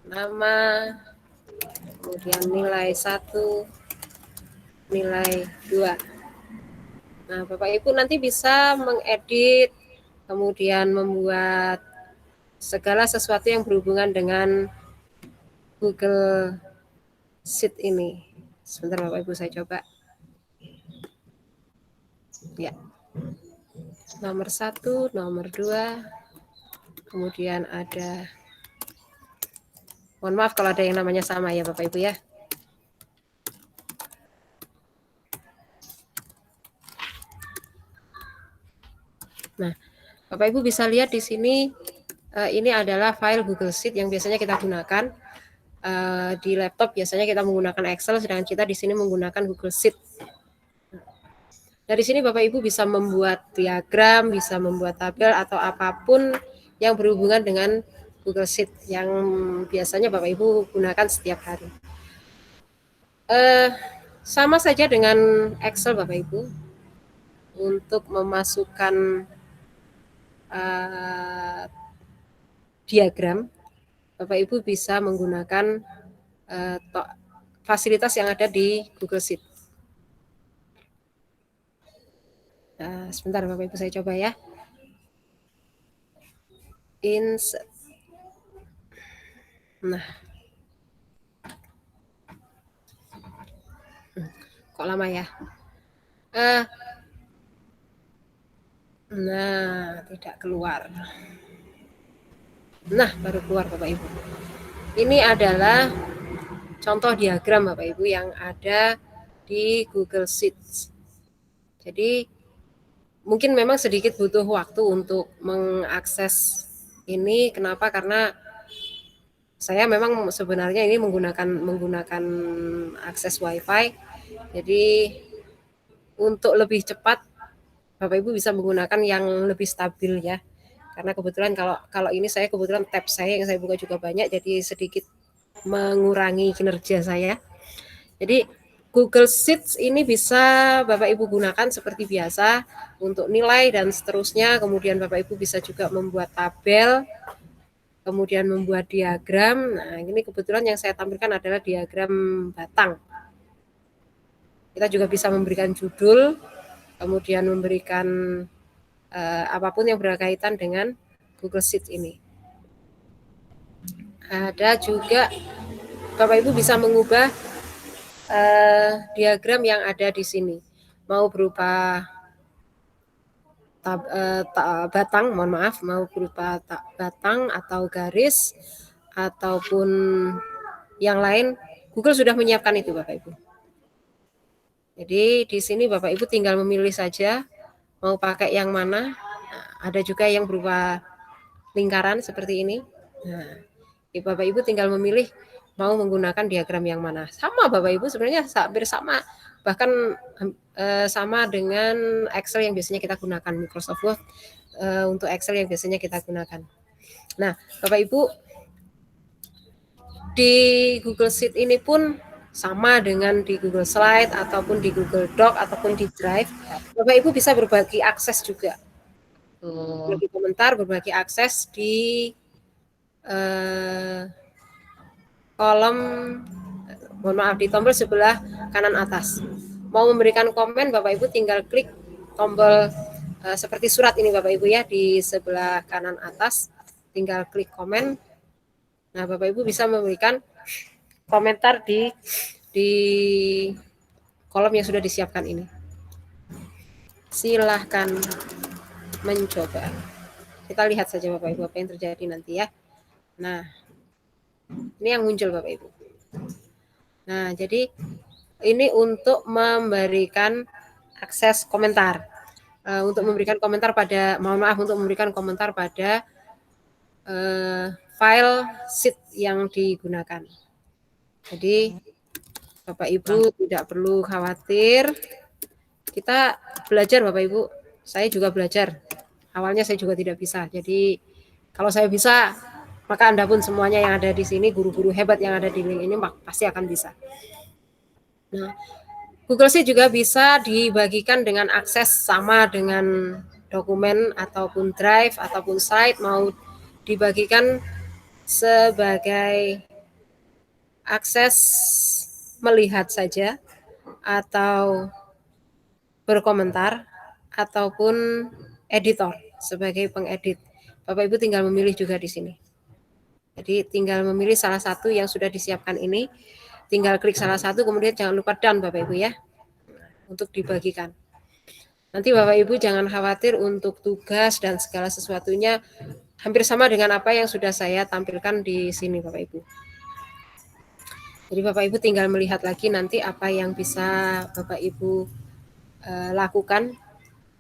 Nama, kemudian nilai 1, nilai 2. Nah, Bapak Ibu nanti bisa mengedit, kemudian membuat segala sesuatu yang berhubungan dengan Google Sheet ini. Sebentar Bapak Ibu, saya coba. Ya. Nomor 1, nomor 2, kemudian ada, mohon maaf kalau ada yang namanya sama ya Bapak Ibu ya. Nah, Bapak Ibu bisa lihat di sini, ini adalah file Google Sheet yang biasanya kita gunakan. Di laptop biasanya kita menggunakan Excel, sedangkan kita di sini menggunakan Google Sheet. Dari sini Bapak Ibu bisa membuat diagram, bisa membuat tabel atau apapun yang berhubungan dengan Google Sheet yang biasanya Bapak Ibu gunakan setiap hari. Sama saja dengan Excel Bapak Ibu. Untuk memasukkan diagram, Bapak Ibu bisa menggunakan fasilitas yang ada di Google Sheet. Sebentar Bapak Ibu, saya coba ya. Insert. Nah, kok lama ya? Nah, tidak keluar. Nah, baru keluar Bapak Ibu. Ini adalah contoh diagram Bapak Ibu yang ada di Google Sheets. Jadi mungkin memang sedikit butuh waktu untuk mengakses ini. Kenapa? Karena Saya memang sebenarnya ini menggunakan akses WiFi. Jadi untuk lebih cepat Bapak Ibu bisa menggunakan yang lebih stabil ya. Karena kebetulan kalau ini saya kebetulan tab saya yang saya buka juga banyak, jadi sedikit mengurangi kinerja saya. Jadi Google Sheets ini bisa Bapak Ibu gunakan seperti biasa untuk nilai dan seterusnya. Kemudian Bapak Ibu bisa juga membuat tabel, kemudian membuat diagram. Nah, ini kebetulan yang saya tampilkan adalah diagram batang. Kita juga bisa memberikan judul, kemudian memberikan apapun yang berkaitan dengan Google Sheets ini. Ada juga Bapak Ibu bisa mengubah diagram yang ada di sini. Mau berupa batang, mohon maaf, mau berupa batang atau garis ataupun yang lain, Google sudah menyiapkan itu Bapak Ibu. Jadi di sini Bapak Ibu tinggal memilih saja mau pakai yang mana. Nah, ada juga yang berupa lingkaran seperti ini. Nah, Bapak Ibu tinggal memilih mau menggunakan diagram yang mana. Sama Bapak Ibu sebenarnya hampir sama. Bahkan sama dengan Excel yang biasanya kita gunakan, Microsoft Word untuk Excel yang biasanya kita gunakan. Nah, Bapak Ibu di Google Sheet ini pun sama dengan di Google Slide ataupun di Google Doc ataupun di Drive. Bapak Ibu bisa berbagi akses juga. Berbagi komentar, berbagi akses di kolom, mohon maaf, di tombol sebelah kanan atas. Mau memberikan komen, Bapak Ibu tinggal klik tombol seperti surat ini Bapak Ibu ya, di sebelah kanan atas, tinggal klik komen. Nah, Bapak Ibu bisa memberikan komentar di kolom yang sudah disiapkan ini. Silahkan mencoba. Kita lihat saja Bapak Ibu apa yang terjadi nanti ya. Nah, ini yang muncul Bapak Ibu. Nah, jadi ini untuk memberikan akses komentar. Untuk memberikan komentar pada, mohon maaf, untuk memberikan komentar pada file sheet yang digunakan. Jadi Bapak Ibu tidak perlu khawatir. Kita belajar Bapak Ibu. Saya juga belajar. Awalnya saya juga tidak bisa. Jadi kalau saya bisa, maka Anda pun semuanya yang ada di sini, guru-guru hebat yang ada di link ini pasti akan bisa. Nah, Google Sheet juga bisa dibagikan dengan akses sama dengan dokumen ataupun Drive ataupun Slide, mau dibagikan sebagai akses melihat saja atau berkomentar ataupun editor sebagai pengedit. Bapak Ibu tinggal memilih juga di sini. Jadi tinggal memilih salah satu yang sudah disiapkan ini, tinggal klik salah satu, kemudian jangan lupa done Bapak Ibu ya, untuk dibagikan. Nanti Bapak Ibu jangan khawatir untuk tugas dan segala sesuatunya hampir sama dengan apa yang sudah saya tampilkan di sini Bapak Ibu. Jadi Bapak Ibu tinggal melihat lagi nanti apa yang bisa Bapak Ibu lakukan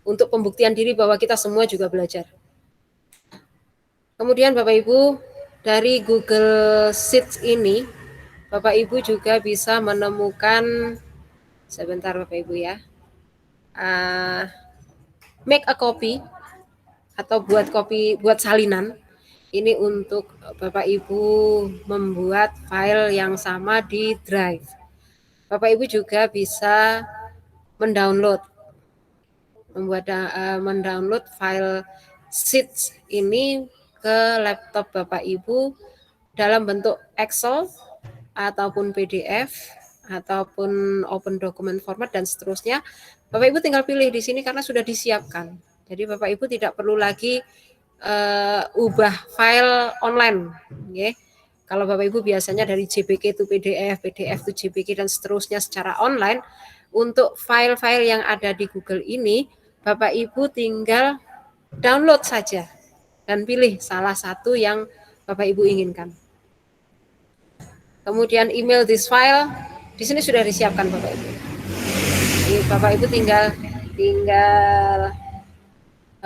untuk pembuktian diri bahwa kita semua juga belajar. Kemudian Bapak Ibu, dari Google Sheets ini, Bapak Ibu juga bisa menemukan, sebentar Bapak Ibu ya, make a copy atau buat salinan. Ini untuk Bapak Ibu membuat file yang sama di Drive. Bapak Ibu juga bisa mendownload file sheets ini ke laptop Bapak Ibu dalam bentuk Excel ataupun PDF ataupun open document format dan seterusnya. Bapak Ibu tinggal pilih di sini karena sudah disiapkan. Jadi Bapak Ibu tidak perlu lagi ubah file online, ya. Kalau Bapak Ibu biasanya dari JPG to PDF, PDF to JPG dan seterusnya secara online, untuk file-file yang ada di Google ini, Bapak Ibu tinggal download saja dan pilih salah satu yang Bapak Ibu inginkan. Kemudian email this file, di sini sudah disiapkan Bapak Ibu. Jadi Bapak Ibu tinggal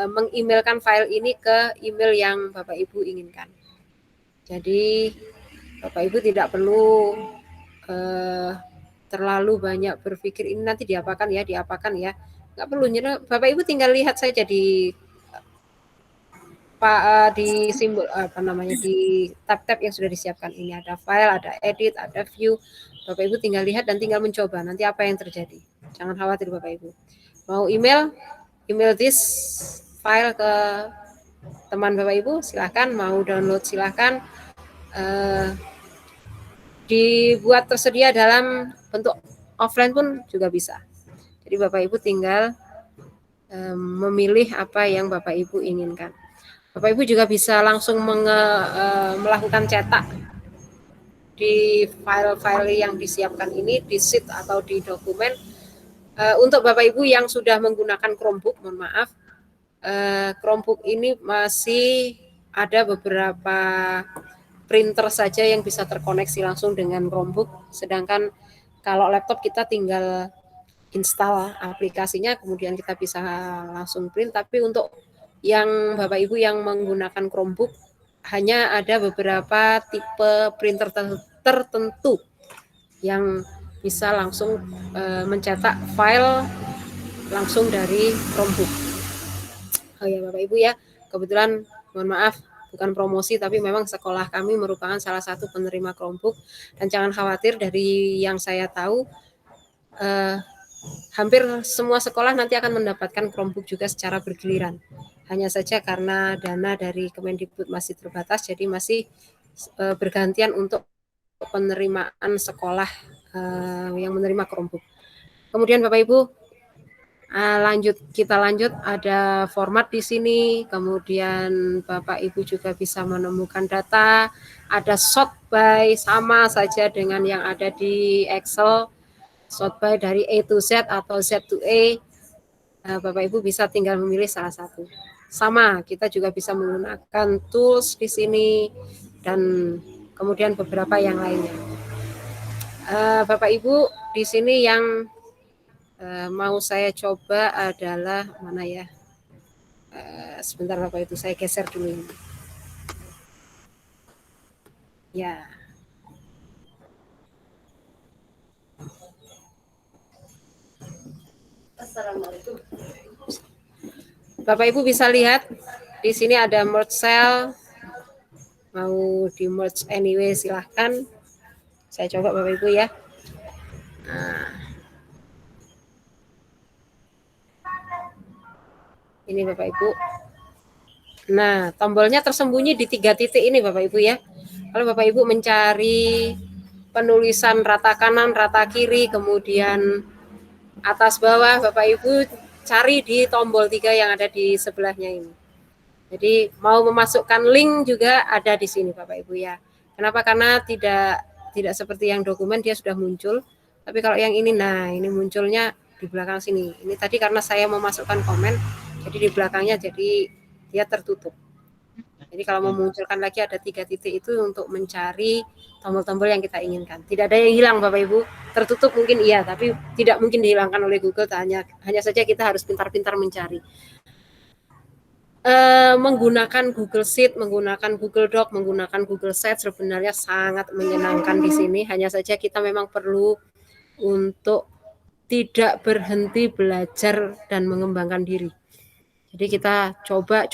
mengemailkan file ini ke email yang Bapak Ibu inginkan. Jadi Bapak Ibu tidak perlu terlalu banyak berpikir ini nanti diapakan ya, nggak perlu. Bapak Ibu tinggal lihat saja di di simbol apa namanya, di tab-tab yang sudah disiapkan ini, ada file, ada edit, ada view. Bapak Ibu tinggal lihat dan tinggal mencoba nanti apa yang terjadi. Jangan khawatir Bapak Ibu. Mau email this file ke teman Bapak Ibu, silahkan. Mau download silahkan. Dibuat tersedia dalam bentuk offline pun juga bisa. Jadi Bapak Ibu tinggal memilih apa yang Bapak Ibu inginkan. Bapak Ibu juga bisa langsung melakukan cetak di file-file yang disiapkan ini, di sheet atau di dokumen. Untuk Bapak Ibu yang sudah menggunakan Chromebook, mohon maaf, Chromebook ini masih ada beberapa printer saja yang bisa terkoneksi langsung dengan Chromebook, sedangkan kalau laptop kita tinggal install aplikasinya, kemudian kita bisa langsung print. Tapi untuk yang Bapak Ibu yang menggunakan Chromebook, hanya ada beberapa tipe printer tertentu yang bisa langsung mencetak file langsung dari Chromebook. Oh ya Bapak Ibu ya, kebetulan mohon maaf bukan promosi, tapi memang sekolah kami merupakan salah satu penerima Chromebook, dan jangan khawatir, dari yang saya tahu hampir semua sekolah nanti akan mendapatkan Chromebook juga secara bergiliran. Hanya saja karena dana dari Kemendikbud masih terbatas, jadi masih bergantian untuk penerimaan sekolah yang menerima Chromebook. Kemudian Bapak Ibu, kita lanjut, ada format di sini, kemudian Bapak Ibu juga bisa menemukan data, ada sort by, sama saja dengan yang ada di Excel, sort by dari A to Z atau Z to A. Bapak Ibu bisa tinggal memilih salah satu. Sama, kita juga bisa menggunakan tools di sini dan kemudian beberapa yang lainnya. Bapak Ibu, di sini yang mau saya coba adalah mana ya? Sebentar Bapak Ibu, saya geser dulu ini. Ya. Assalamualaikum. Bapak Ibu bisa lihat di sini ada merge cell. Mau di merge anyway silahkan. Saya coba Bapak Ibu ya. Nah, ini Bapak Ibu. Nah, tombolnya tersembunyi di 3 titik ini Bapak Ibu ya. Kalau Bapak Ibu mencari penulisan rata kanan, rata kiri, kemudian atas bawah, Bapak Ibu cari di tombol 3 yang ada di sebelahnya ini. Jadi mau memasukkan link juga ada di sini Bapak Ibu ya. Kenapa? Karena tidak seperti yang dokumen dia sudah muncul. Tapi kalau yang ini, nah ini munculnya di belakang sini. Ini tadi karena saya memasukkan komen, jadi di belakangnya jadi dia tertutup. Jadi kalau memunculkan lagi ada 3 titik itu untuk mencari tombol-tombol yang kita inginkan. Tidak ada yang hilang Bapak Ibu. Tertutup mungkin iya, tapi tidak mungkin dihilangkan oleh Google. Hanya saja kita harus pintar-pintar mencari. Menggunakan Google Sheet, menggunakan Google Doc, menggunakan Google Sheet sebenarnya sangat menyenangkan di sini. Hanya saja kita memang perlu untuk tidak berhenti belajar dan mengembangkan diri. Jadi kita coba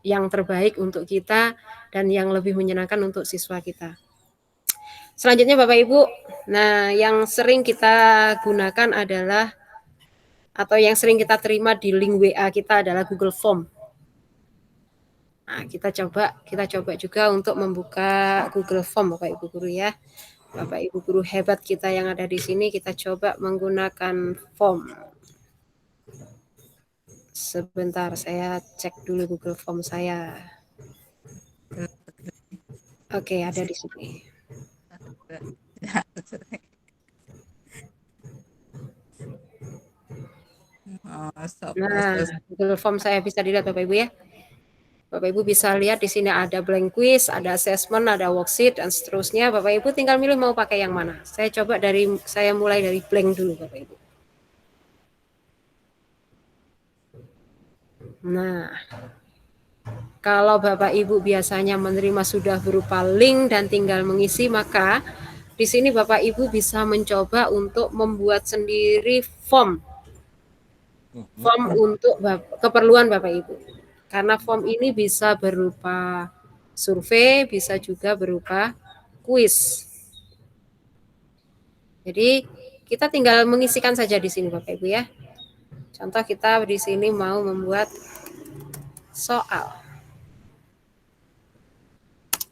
yang terbaik untuk kita dan yang lebih menyenangkan untuk siswa kita. Selanjutnya Bapak Ibu, nah yang sering kita gunakan adalah atau yang sering kita terima di link WA kita adalah Google Form. Nah, kita coba juga untuk membuka Google Form Bapak Ibu guru ya. Bapak Ibu guru hebat kita yang ada di sini, kita coba menggunakan form. Sebentar, saya cek dulu Google Form saya. Oke, ada di sini. Nah, Google Form saya bisa dilihat Bapak Ibu ya. Bapak Ibu bisa lihat di sini ada blank quiz, ada assessment, ada worksheet dan seterusnya. Bapak Ibu tinggal milih mau pakai yang mana. Saya mulai dari blank dulu Bapak Ibu. Nah, Kalau Bapak Ibu biasanya menerima sudah berupa link dan tinggal mengisi, maka di sini Bapak Ibu bisa mencoba untuk membuat sendiri form untuk keperluan Bapak Ibu. Karena form ini bisa berupa survei, bisa juga berupa kuis. Jadi kita tinggal mengisikan saja di sini Bapak Ibu ya. Contoh kita di sini mau membuat soal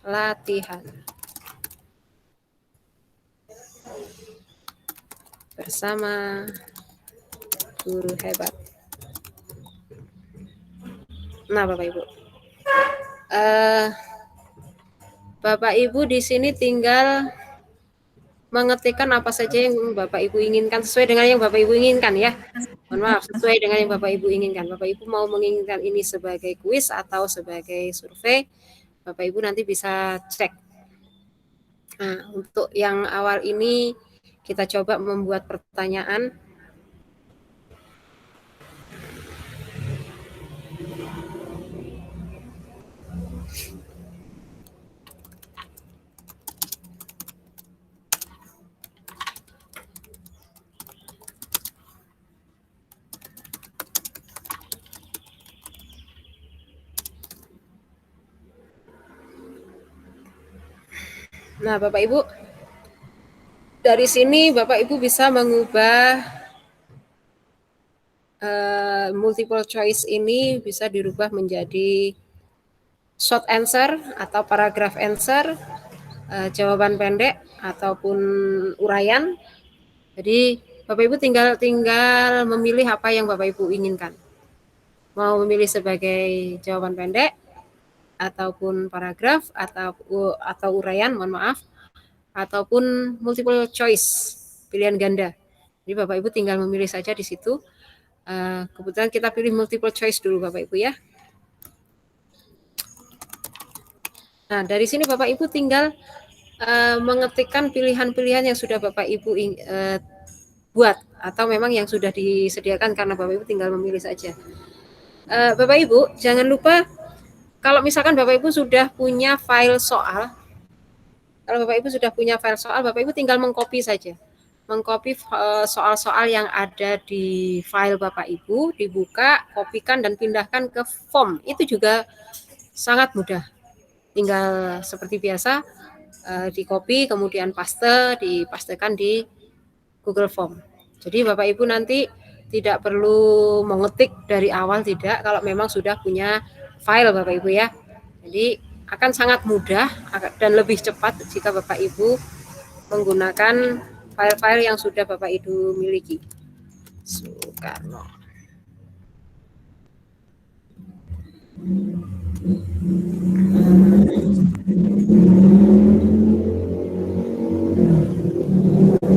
latihan bersama guru hebat. Nah, Bapak Ibu, Bapak Ibu di sini tinggal mengetikkan apa saja yang Bapak Ibu inginkan sesuai dengan yang Bapak Ibu inginkan ya. Mohon maaf, sesuai dengan yang Bapak Ibu inginkan. Bapak Ibu mau menginginkan ini sebagai kuis atau sebagai survei, Bapak Ibu nanti bisa cek. Nah, untuk yang awal ini kita coba membuat pertanyaan. Nah, Bapak Ibu, dari sini Bapak Ibu bisa mengubah multiple choice ini bisa dirubah menjadi short answer atau paragraph answer, jawaban pendek ataupun uraian. Jadi Bapak Ibu tinggal memilih apa yang Bapak Ibu inginkan. Mau memilih sebagai jawaban pendek ataupun paragraf atau uraian, mohon maaf, ataupun multiple choice, pilihan ganda. Jadi Bapak Ibu tinggal memilih saja di situ. Kebetulan kita pilih multiple choice dulu Bapak Ibu ya. Nah, dari sini Bapak Ibu tinggal mengetikkan pilihan-pilihan yang sudah Bapak Ibu buat atau memang yang sudah disediakan karena Bapak Ibu tinggal memilih saja. Bapak Ibu jangan lupa kalau misalkan Bapak Ibu sudah punya file soal, kalau Bapak Ibu sudah punya file soal, Bapak Ibu tinggal mengcopy saja. Mengcopy soal-soal yang ada di file Bapak Ibu, dibuka, kopikan dan pindahkan ke form. Itu juga sangat mudah. Tinggal seperti biasa di copy kemudian dipastekan di Google Form. Jadi Bapak Ibu nanti tidak perlu mengetik dari awal, tidak, kalau memang sudah punya file Bapak Ibu ya. Jadi akan sangat mudah dan lebih cepat jika Bapak Ibu menggunakan file-file yang sudah Bapak Ibu miliki. Soekarno.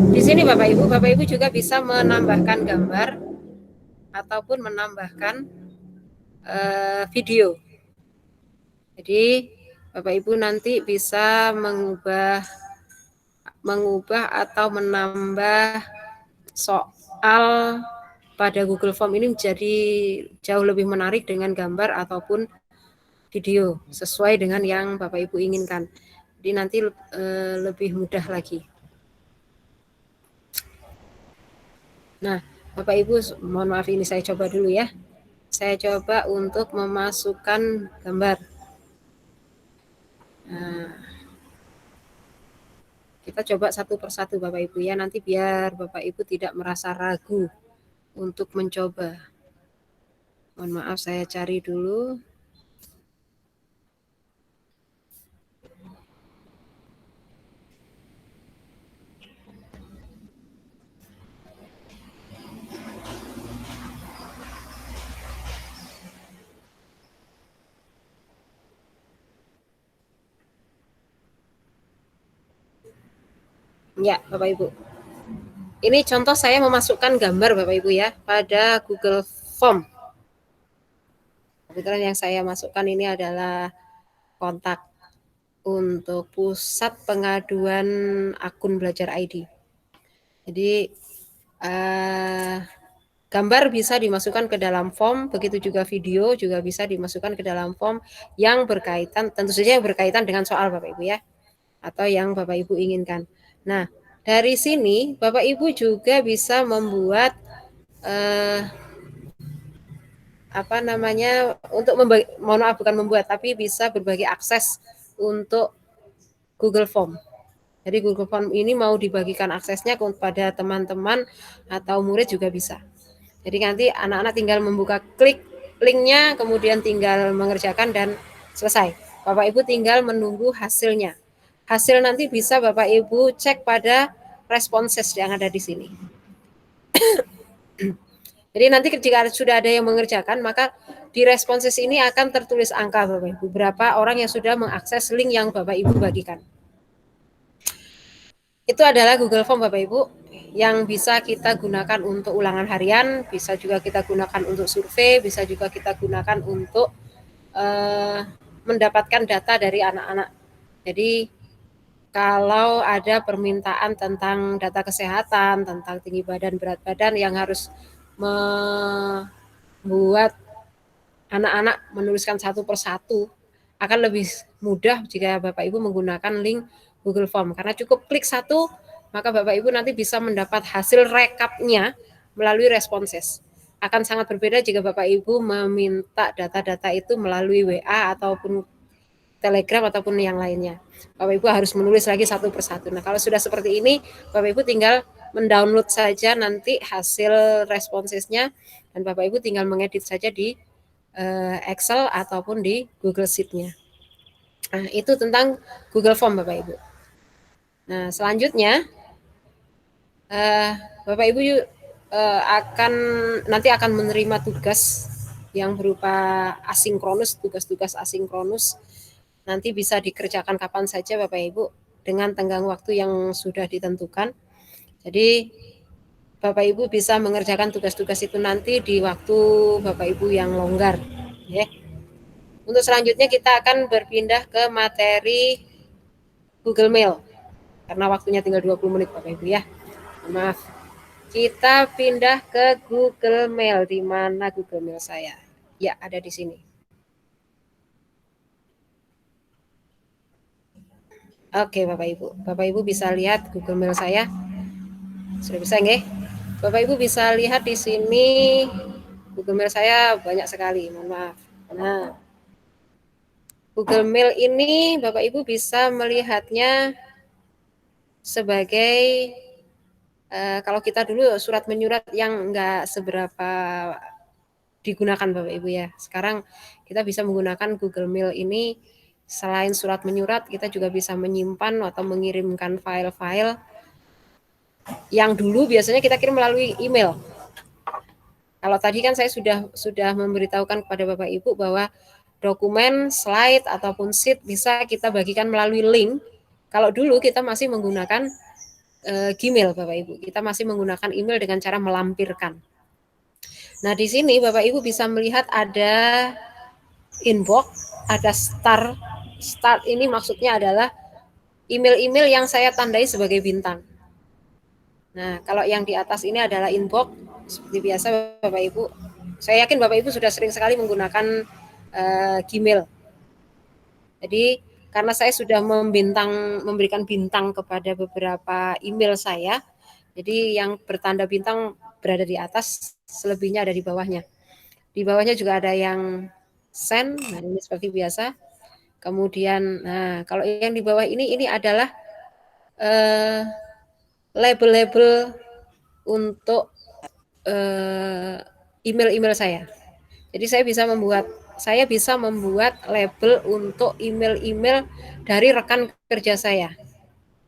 Di sini Bapak Ibu juga bisa menambahkan gambar ataupun menambahkan video. Jadi Bapak Ibu nanti bisa mengubah atau menambah soal pada Google Form ini menjadi jauh lebih menarik dengan gambar ataupun video sesuai dengan yang Bapak Ibu inginkan. Jadi nanti lebih mudah lagi. Nah, Bapak Ibu, mohon maaf ini saya coba dulu ya. Saya coba untuk memasukkan gambar. Nah, kita coba satu persatu Bapak Ibu ya, nanti biar Bapak Ibu tidak merasa ragu untuk mencoba. Mohon maaf saya cari dulu. Ya, Bapak Ibu. Ini contoh saya memasukkan gambar Bapak Ibu ya pada Google Form. Kebetulan yang saya masukkan ini adalah kontak untuk pusat pengaduan akun Belajar ID. Jadi Gambar bisa dimasukkan ke dalam form, begitu juga video juga bisa dimasukkan ke dalam form yang berkaitan, tentu saja berkaitan dengan soal Bapak Ibu ya, atau yang Bapak Ibu inginkan. Nah, dari sini Bapak Ibu juga bisa membuat apa namanya, untuk mohon maaf bukan membuat, tapi bisa berbagi akses untuk Google Form. Jadi Google Form ini mau dibagikan aksesnya kepada teman-teman atau murid juga bisa. Jadi nanti anak-anak tinggal membuka, klik linknya, kemudian tinggal mengerjakan dan selesai. Bapak Ibu tinggal menunggu hasilnya. Hasil nanti bisa Bapak Ibu cek pada responses yang ada di sini. Jadi nanti jika sudah ada yang mengerjakan, maka di responses ini akan tertulis angka Bapak Ibu, berapa orang yang sudah mengakses link yang Bapak Ibu bagikan. Itu adalah Google Form Bapak Ibu, yang bisa kita gunakan untuk ulangan harian, bisa juga kita gunakan untuk survei, bisa juga kita gunakan untuk mendapatkan data dari anak-anak. Jadi kalau ada permintaan tentang data kesehatan, tentang tinggi badan, berat badan yang harus membuat anak-anak menuliskan satu persatu, akan lebih mudah jika Bapak Ibu menggunakan link Google Form, karena cukup klik satu, maka Bapak Ibu nanti bisa mendapat hasil rekapnya melalui responses. Akan sangat berbeda jika Bapak Ibu meminta data-data itu melalui WA ataupun Telegram ataupun yang lainnya. Bapak Ibu harus menulis lagi satu persatu. Nah, kalau sudah seperti ini, Bapak Ibu tinggal mendownload saja nanti hasil responsesnya, dan Bapak Ibu tinggal mengedit saja di Excel ataupun di Google Sheet-nya. Nah, itu tentang Google Form Bapak Ibu. Nah, selanjutnya Bapak Ibu nanti akan menerima tugas yang berupa asinkronus, tugas-tugas asinkronus. Nanti bisa dikerjakan kapan saja Bapak Ibu dengan tenggang waktu yang sudah ditentukan. Jadi Bapak Ibu bisa mengerjakan tugas-tugas itu nanti di waktu Bapak Ibu yang longgar, ya. Untuk selanjutnya kita akan berpindah ke materi Google Mail, karena waktunya tinggal 20 menit Bapak Ibu ya. Maaf. Kita pindah ke Google Mail. Di mana Google Mail saya? Ya, ada di sini. Oke Bapak Ibu. Bapak Ibu bisa lihat Google Mail saya. Sudah bisa nggih? Bapak Ibu bisa lihat di sini Google Mail saya banyak sekali. Mohon maaf. Nah, Google Mail ini Bapak Ibu bisa melihatnya sebagai kalau kita dulu surat menyurat yang enggak seberapa digunakan Bapak Ibu ya. Sekarang kita bisa menggunakan Google Mail ini, selain surat menyurat, kita juga bisa menyimpan atau mengirimkan file-file yang dulu biasanya kita kirim melalui email. Kalau tadi kan saya sudah memberitahukan kepada Bapak Ibu bahwa dokumen, slide ataupun sheet bisa kita bagikan melalui link. Kalau dulu kita masih menggunakan Gmail Bapak Ibu. Kita masih menggunakan email dengan cara melampirkan. Nah, di sini Bapak Ibu bisa melihat ada inbox, ada start. Start ini maksudnya adalah email-email yang saya tandai sebagai bintang. Nah, kalau yang di atas ini adalah inbox, seperti biasa Bapak Ibu. Saya yakin Bapak Ibu sudah sering sekali menggunakan Gmail. Jadi karena saya sudah memberikan bintang kepada beberapa email saya, jadi yang bertanda bintang berada di atas, selebihnya ada di bawahnya. Di bawahnya juga ada yang send, nah ini seperti biasa. Kemudian, nah kalau yang di bawah ini adalah label-label untuk email-email saya. Jadi saya bisa membuat label untuk email-email dari rekan kerja saya.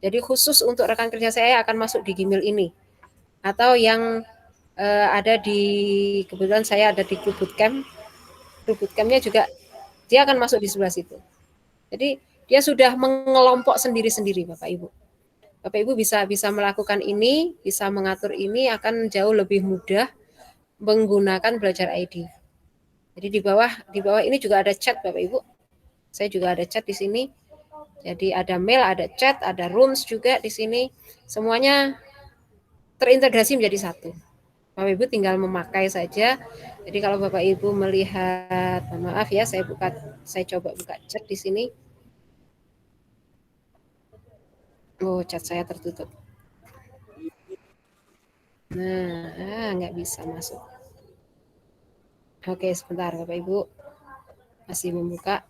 Jadi khusus untuk rekan kerja saya akan masuk di Gmail ini. Atau yang ada di, kebetulan saya ada di grup bootcamp. Grup bootcampnya juga dia akan masuk di sebelah situ. Jadi dia sudah mengelompok sendiri-sendiri Bapak Ibu. Bapak Ibu bisa melakukan ini, bisa mengatur ini, akan jauh lebih mudah menggunakan Belajar ID. Jadi di bawah ini juga ada chat Bapak Ibu. Saya juga ada chat di sini. Jadi ada mail, ada chat, ada rooms juga di sini. Semuanya terintegrasi menjadi satu. Bapak Ibu tinggal memakai saja. Jadi kalau Bapak Ibu melihat, maaf ya, saya coba buka chat di sini. Oh, chat saya tertutup. Nah, nggak bisa masuk. Oke, sebentar Bapak Ibu. Masih membuka.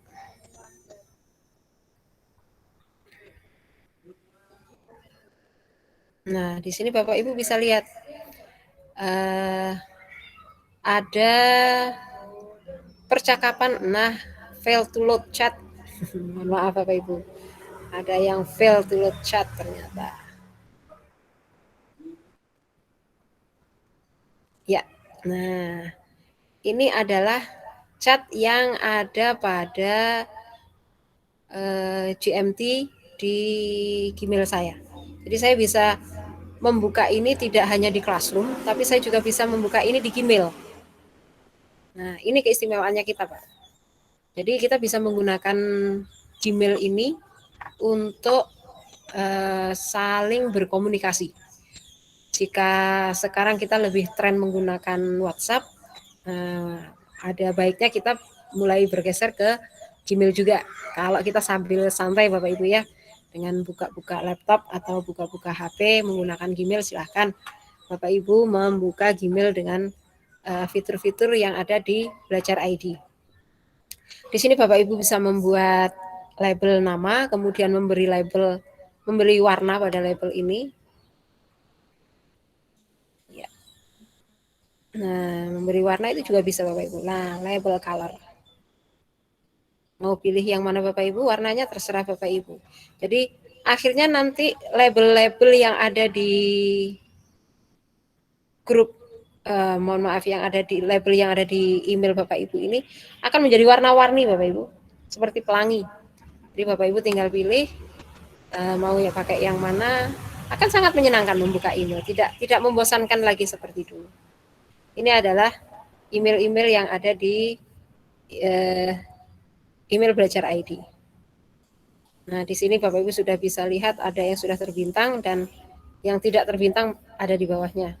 Nah, di sini Bapak Ibu bisa lihat ada percakapan, nah fail to load chat. Mohon maaf Bapak Ibu. Ada yang fail to load chat ternyata. Ya, nah ini adalah chat yang ada pada GMT di Gmail saya. Jadi saya bisa membuka ini tidak hanya di Classroom, tapi saya juga bisa membuka ini di Gmail. Nah, ini keistimewaannya kita, Pak. Jadi kita bisa menggunakan Gmail ini untuk saling berkomunikasi. Jika sekarang kita lebih tren menggunakan WhatsApp, ada baiknya kita mulai bergeser ke Gmail juga. Kalau kita sambil santai Bapak Ibu ya, dengan buka-buka laptop atau buka-buka HP menggunakan Gmail, silahkan Bapak Ibu membuka Gmail dengan fitur-fitur yang ada di Belajar ID. Di sini Bapak Ibu bisa membuat label nama, kemudian memberi warna pada label ini. Ya. Nah, memberi warna itu juga bisa Bapak Ibu. Nah, label color. Mau pilih yang mana Bapak Ibu, warnanya terserah Bapak Ibu. Jadi akhirnya nanti label-label yang ada di grup, mohon maaf, yang ada di label yang ada di email Bapak Ibu ini akan menjadi warna-warni Bapak Ibu, seperti pelangi. Jadi Bapak Ibu tinggal pilih mau ya pakai yang mana, akan sangat menyenangkan membuka email, tidak membosankan lagi seperti dulu. Ini adalah email-email yang ada di email Belajar ID. Nah, di sini Bapak Ibu sudah bisa lihat ada yang sudah terbintang dan yang tidak terbintang ada di bawahnya.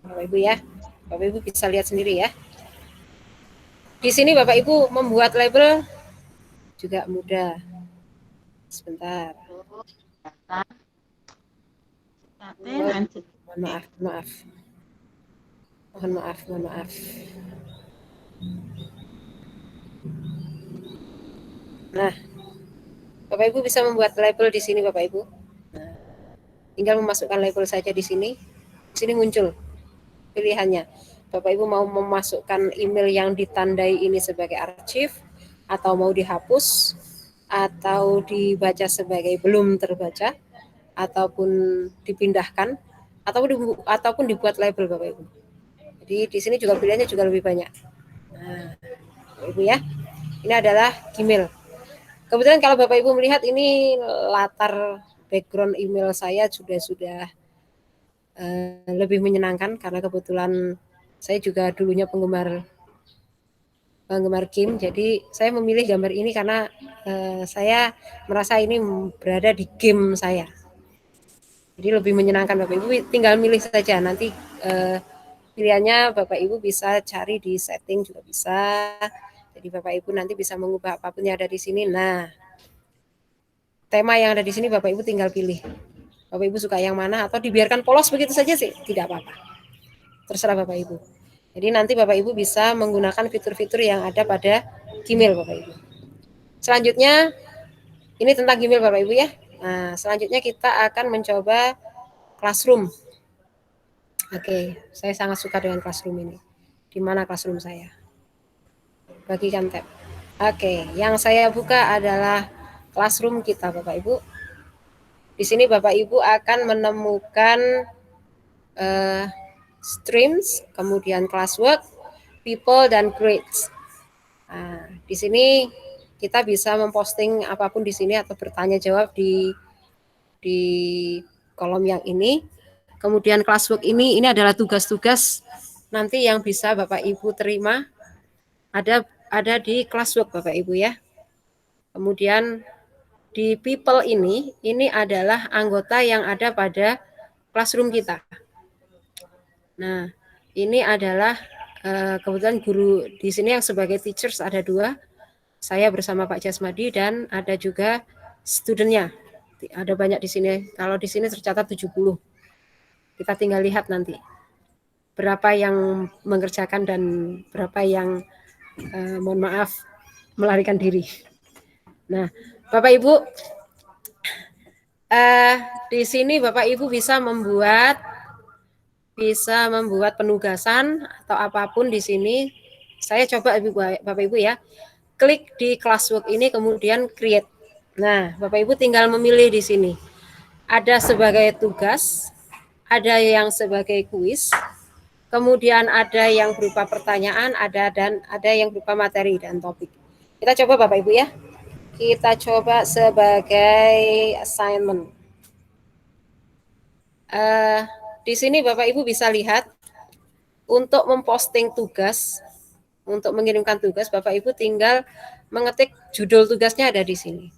Bapak Ibu ya, Bapak Ibu bisa lihat sendiri ya. Di sini Bapak Ibu membuat label juga mudah. Sebentar. Mohon maaf, maaf. Mohon maaf, mohon maaf. Nah, Bapak Ibu bisa membuat label di sini Bapak Ibu. Nah, tinggal memasukkan label saja di sini. Di sini muncul pilihannya. Bapak Ibu mau memasukkan email yang ditandai ini sebagai arsip, atau mau dihapus, atau dibaca sebagai belum terbaca, ataupun dipindahkan, ataupun dibuat label Bapak Ibu. Jadi di sini juga pilihannya juga lebih banyak. Nah, Bapak Ibu ya, ini adalah Gmail. Kebetulan kalau Bapak Ibu melihat ini latar background email saya sudah lebih menyenangkan karena kebetulan saya juga dulunya penggemar game, jadi saya memilih gambar ini karena saya merasa ini berada di game saya. Jadi lebih menyenangkan Bapak Ibu, tinggal milih saja nanti pilihannya Bapak Ibu bisa cari di setting juga bisa. Jadi Bapak Ibu nanti bisa mengubah apapun yang ada di sini. Nah, tema yang ada di sini Bapak Ibu tinggal pilih. Bapak Ibu suka yang mana atau dibiarkan polos begitu saja sih, tidak apa-apa. Terserah Bapak Ibu. Jadi nanti Bapak Ibu bisa menggunakan fitur-fitur yang ada pada Gmail Bapak Ibu. Selanjutnya, ini tentang Gmail Bapak Ibu ya. Nah, selanjutnya kita akan mencoba Classroom. Oke, saya sangat suka dengan Classroom ini. Di mana Classroom saya? Bagikan tab. Oke, yang saya buka adalah Classroom kita Bapak Ibu. Di sini Bapak Ibu akan menemukan streams, kemudian classwork, people, dan grades. Nah, di sini kita bisa memposting apapun di sini atau bertanya jawab di kolom yang ini. Kemudian classwork ini adalah tugas-tugas nanti yang bisa Bapak Ibu terima ada di classwork Bapak Ibu ya. Kemudian di people ini adalah anggota yang ada pada classroom kita. Nah, ini adalah kebetulan guru di sini yang sebagai teachers ada 2. Saya bersama Pak Jasmadi dan ada juga studentnya. Ada banyak di sini. Kalau di sini tercatat 70. Kita tinggal lihat nanti berapa yang mengerjakan dan berapa yang mohon maaf melarikan diri. Nah, Bapak Ibu, di sini Bapak Ibu bisa membuat penugasan atau apapun di sini. Saya coba Bapak Ibu ya, klik di classwork ini kemudian create. Nah, Bapak Ibu tinggal memilih di sini. Ada sebagai tugas, ada yang sebagai kuis, kemudian ada yang berupa pertanyaan, dan ada yang berupa materi dan topik. Kita coba Bapak Ibu ya. Kita coba sebagai assignment. Di sini Bapak Ibu bisa lihat untuk memposting tugas, untuk mengirimkan tugas, Bapak Ibu tinggal mengetik judul tugasnya ada di sini.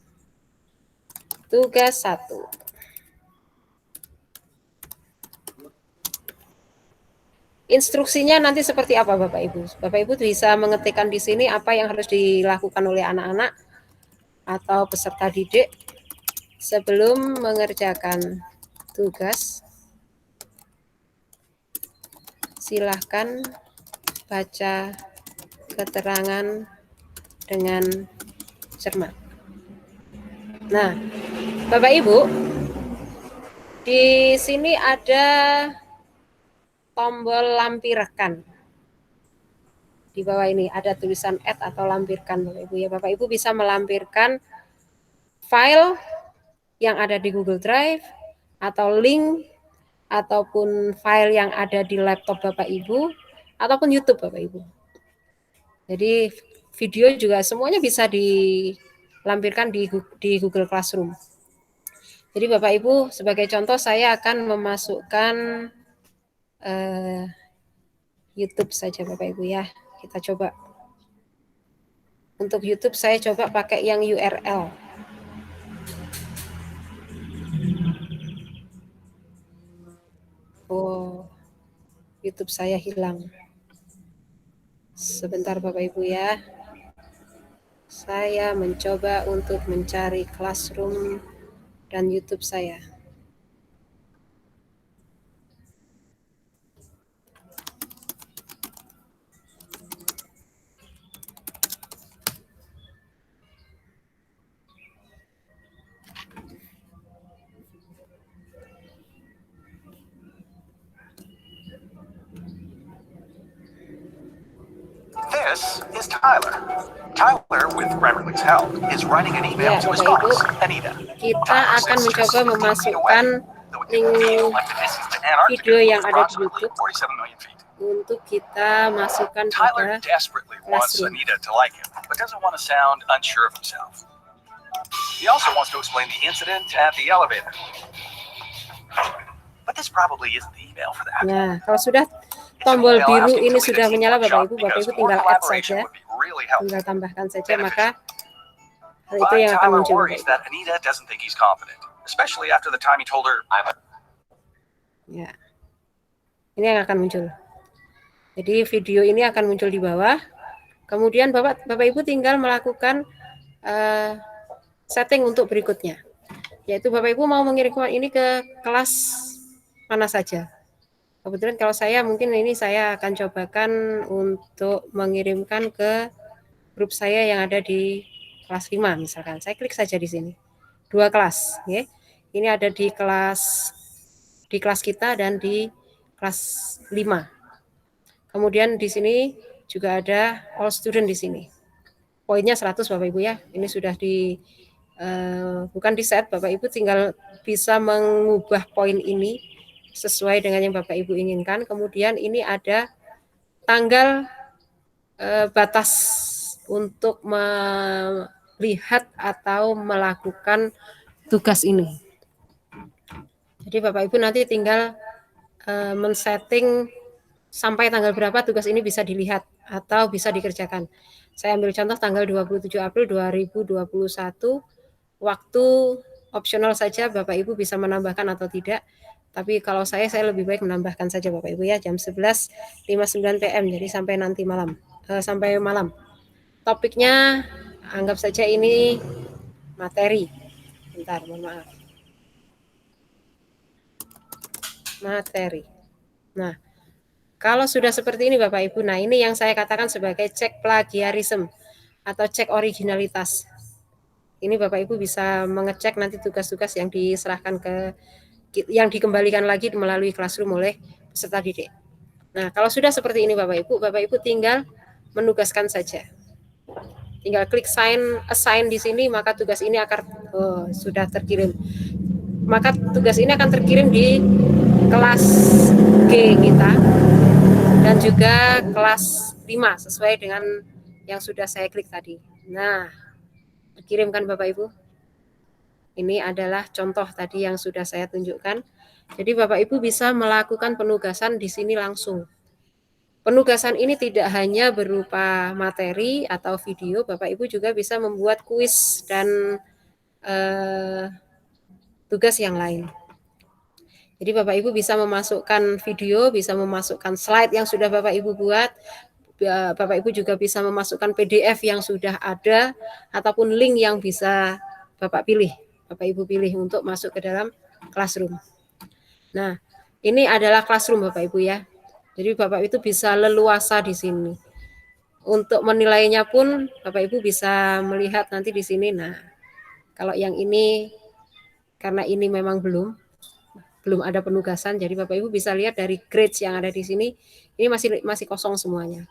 Tugas 1. Instruksinya nanti seperti apa Bapak Ibu? Bapak Ibu bisa mengetikkan di sini apa yang harus dilakukan oleh anak-anak atau peserta didik sebelum mengerjakan tugas. Silahkan baca keterangan dengan cermat. Nah, Bapak Ibu, di sini ada tombol lampirkan. Di bawah ini ada tulisan add atau lampirkan Bapak Ibu ya. Bapak Ibu bisa melampirkan file yang ada di Google Drive atau link ataupun file yang ada di laptop Bapak Ibu ataupun YouTube Bapak Ibu. Jadi video juga semuanya bisa dilampirkan di Google Classroom. Jadi Bapak Ibu sebagai contoh saya akan memasukkan YouTube saja Bapak Ibu ya. Kita coba. Untuk YouTube saya coba pakai yang URL. Oh, YouTube saya hilang. Sebentar Bapak Ibu ya. Saya mencoba untuk mencari Classroom dan YouTube saya. This is Tyler. Tyler, with Grammarly's help, is writing an email to his boss, Anita. Kita akan mencoba memasukkan link video yang ada di YouTube untuk kita masukkan Tyler pada desperately wants Classroom. Anita to like him, but doesn't want to sound unsure of himself. He also wants to explain the incident at the elevator. But this probably isn't the email for that. Nah, kalau sudah tombol biru ini sudah menyala Bapak Ibu tinggal add saja, tinggal tambahkan saja, maka hal itu yang akan muncul. Ya, ini yang akan muncul. Jadi video ini akan muncul di bawah. Kemudian Bapak Ibu tinggal melakukan setting untuk berikutnya, yaitu Bapak Ibu mau mengirimkan ini ke kelas mana saja. Kebetulan kalau saya mungkin ini saya akan cobakan untuk mengirimkan ke grup saya yang ada di kelas 5 misalkan. Saya klik saja di sini. 2 kelas, ya. Ini ada di kelas kita dan di kelas 5. Kemudian di sini juga ada all student di sini. Poinnya 100 Bapak Ibu ya. Ini sudah bukan di set, Bapak Ibu tinggal bisa mengubah poin ini sesuai dengan yang Bapak Ibu inginkan. Kemudian ini ada tanggal batas untuk melihat atau melakukan tugas ini. Jadi Bapak Ibu nanti tinggal men-setting sampai tanggal berapa tugas ini bisa dilihat atau bisa dikerjakan. Saya ambil contoh tanggal 27 April 2021, waktu opsional saja Bapak Ibu bisa menambahkan atau tidak. Tapi kalau saya lebih baik menambahkan saja Bapak Ibu ya, jam 11.59 PM, jadi sampai nanti malam, sampai malam. Topiknya anggap saja ini materi. Bentar, mohon maaf. Materi. Nah, kalau sudah seperti ini Bapak Ibu, nah ini yang saya katakan sebagai cek plagiarisme atau cek originalitas. Ini Bapak Ibu bisa mengecek nanti tugas-tugas yang diserahkan yang dikembalikan lagi melalui Classroom oleh peserta didik. Nah, kalau sudah seperti ini Bapak Ibu tinggal menugaskan saja. Tinggal klik assign di sini, maka tugas ini akan sudah terkirim. Maka tugas ini akan terkirim di kelas G kita dan juga kelas 5 sesuai dengan yang sudah saya klik tadi. Nah, terkirimkan Bapak Ibu. Ini adalah contoh tadi yang sudah saya tunjukkan. Jadi Bapak Ibu bisa melakukan penugasan di sini langsung. Penugasan ini tidak hanya berupa materi atau video, Bapak Ibu juga bisa membuat kuis dan tugas yang lain. Jadi Bapak Ibu bisa memasukkan video, bisa memasukkan slide yang sudah Bapak Ibu buat, Bapak Ibu juga bisa memasukkan PDF yang sudah ada, ataupun link yang bisa Bapak Ibu pilih untuk masuk ke dalam Classroom. Nah, ini adalah Classroom Bapak Ibu ya. Jadi Bapak itu bisa leluasa di sini. Untuk menilainya pun Bapak Ibu bisa melihat nanti di sini. Nah, kalau yang ini karena ini memang belum ada penugasan, jadi Bapak Ibu bisa lihat dari grades yang ada di sini, ini masih kosong semuanya.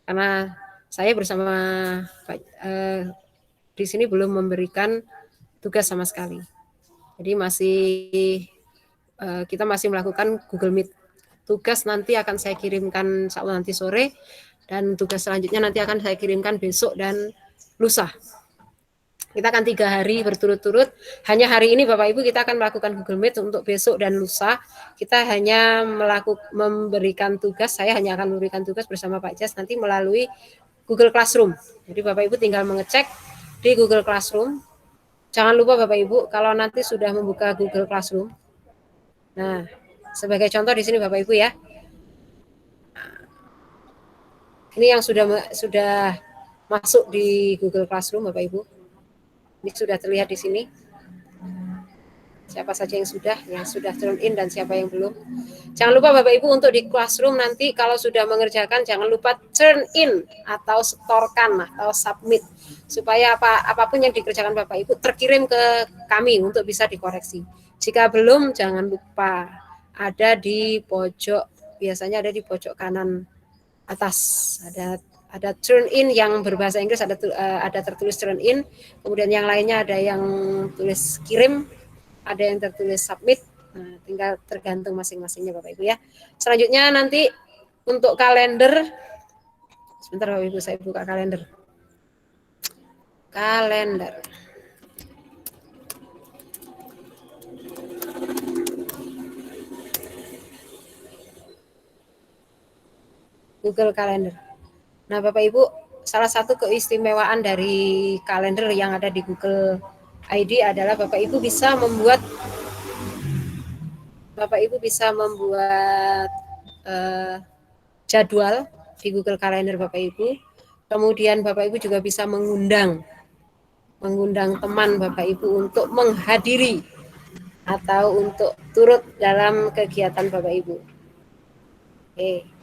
Karena saya bersama di sini belum memberikan tugas sama sekali. Jadi kita masih melakukan Google Meet. Tugas nanti akan saya kirimkan nanti sore, dan tugas selanjutnya nanti akan saya kirimkan besok dan lusa. Kita akan 3 hari berturut-turut. Hanya hari ini Bapak Ibu kita akan melakukan Google Meet, untuk besok dan lusa kita hanya memberikan tugas. Saya hanya akan memberikan tugas bersama Pak Jas nanti melalui Google Classroom. Jadi Bapak Ibu tinggal mengecek di Google Classroom. Jangan lupa Bapak Ibu kalau nanti sudah membuka Google Classroom. Nah, sebagai contoh di sini Bapak Ibu ya. Ini yang sudah masuk di Google Classroom Bapak Ibu. Ini sudah terlihat di sini. Siapa saja yang sudah turn in dan siapa yang belum. Jangan lupa Bapak Ibu untuk di Classroom nanti kalau sudah mengerjakan jangan lupa turn in atau setorkan atau submit, supaya apapun yang dikerjakan Bapak Ibu terkirim ke kami untuk bisa dikoreksi. Jika belum, jangan lupa ada di pojok, biasanya ada di pojok kanan atas, ada turn in yang berbahasa Inggris, ada tertulis turn in, kemudian yang lainnya ada yang tulis kirim, ada yang tertulis submit. Nah, tinggal tergantung masing-masingnya Bapak Ibu ya. Selanjutnya nanti untuk kalender, sebentar Bapak Ibu saya buka kalender. Google Calendar. Nah Bapak Ibu, salah satu keistimewaan dari kalender yang ada di Google ID adalah Bapak Ibu bisa membuat jadwal di Google Calendar Bapak Ibu. Kemudian Bapak Ibu juga bisa mengundang teman Bapak Ibu untuk menghadiri atau untuk turut dalam kegiatan Bapak Ibu. Oke.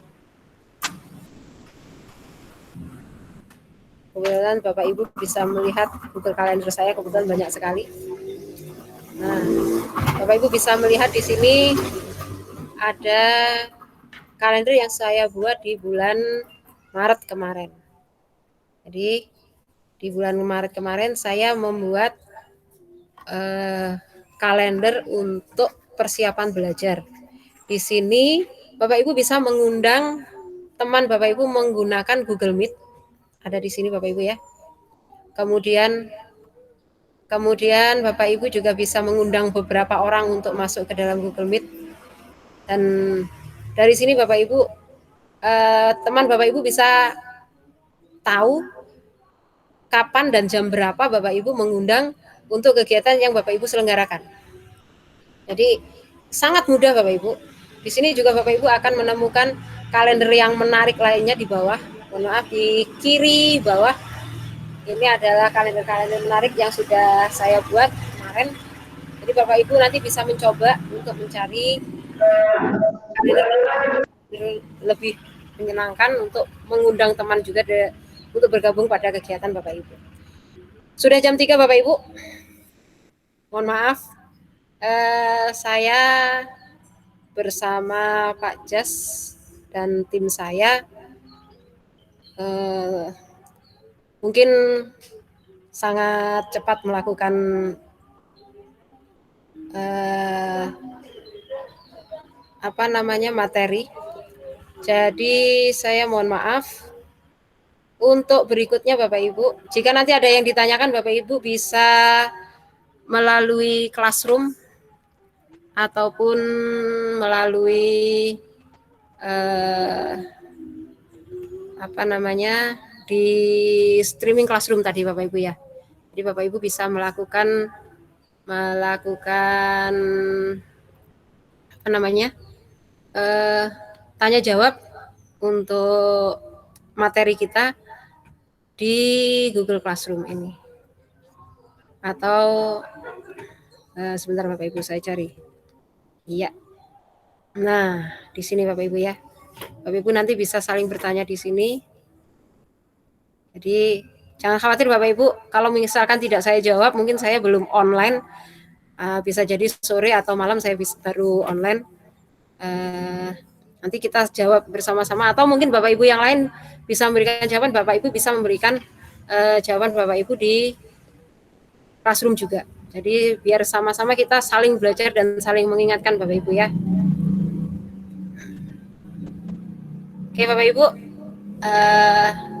Kemudian Bapak Ibu bisa melihat Google Calendar saya, kebetulan banyak sekali. Nah, Bapak Ibu bisa melihat di sini ada kalender yang saya buat di bulan Maret kemarin. Jadi di bulan Maret kemarin saya membuat kalender untuk persiapan belajar. Di sini Bapak Ibu bisa mengundang teman Bapak Ibu menggunakan Google Meet. Ada di sini Bapak Ibu ya. Kemudian Bapak Ibu juga bisa mengundang beberapa orang untuk masuk ke dalam Google Meet. Dan dari sini Bapak Ibu, teman Bapak Ibu bisa tahu kapan dan jam berapa Bapak Ibu mengundang untuk kegiatan yang Bapak Ibu selenggarakan. Jadi sangat mudah Bapak Ibu. Di sini juga Bapak Ibu akan menemukan kalender yang menarik lainnya di bawah. Mohon maaf, di kiri bawah. Ini adalah kalender-kalender menarik yang sudah saya buat kemarin. Jadi Bapak Ibu nanti bisa mencoba untuk mencari kalender lebih menyenangkan untuk mengundang teman juga untuk bergabung pada kegiatan Bapak Ibu. Sudah jam 3 Bapak Ibu. Mohon maaf, saya bersama Pak Jas dan tim saya mungkin sangat cepat melakukan materi. Jadi saya mohon maaf. Untuk berikutnya Bapak Ibu, jika nanti ada yang ditanyakan Bapak Ibu bisa melalui Classroom ataupun melalui di streaming Classroom tadi Bapak Ibu ya. Jadi Bapak Ibu bisa melakukan tanya jawab untuk materi kita di Google Classroom ini. Atau sebentar Bapak Ibu saya cari. Iya. Nah, di sini Bapak Ibu ya. Bapak Ibu nanti bisa saling bertanya di sini. Jadi jangan khawatir Bapak Ibu, kalau misalkan tidak saya jawab, mungkin saya belum online. Bisa jadi sore atau malam saya baru online. Nanti kita jawab bersama-sama atau mungkin Bapak Ibu yang lain bisa memberikan jawaban, Bapak Ibu bisa memberikan jawaban Bapak Ibu di Classroom juga. Jadi biar sama-sama kita saling belajar dan saling mengingatkan Bapak Ibu ya. Oke Bapak Ibu,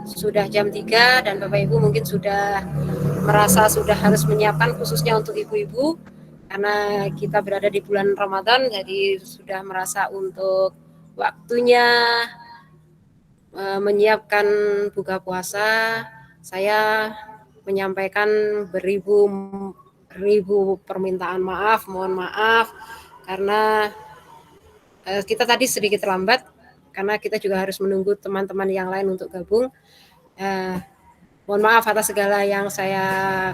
sudah jam 3 dan Bapak Ibu mungkin sudah merasa sudah harus menyiapkan khususnya untuk ibu-ibu karena kita berada di bulan Ramadan, jadi sudah merasa untuk waktunya menyiapkan buka puasa. Saya menyampaikan beribu permintaan maaf, mohon maaf karena kita tadi sedikit terlambat karena kita juga harus menunggu teman-teman yang lain untuk gabung. Mohon maaf atas segala yang saya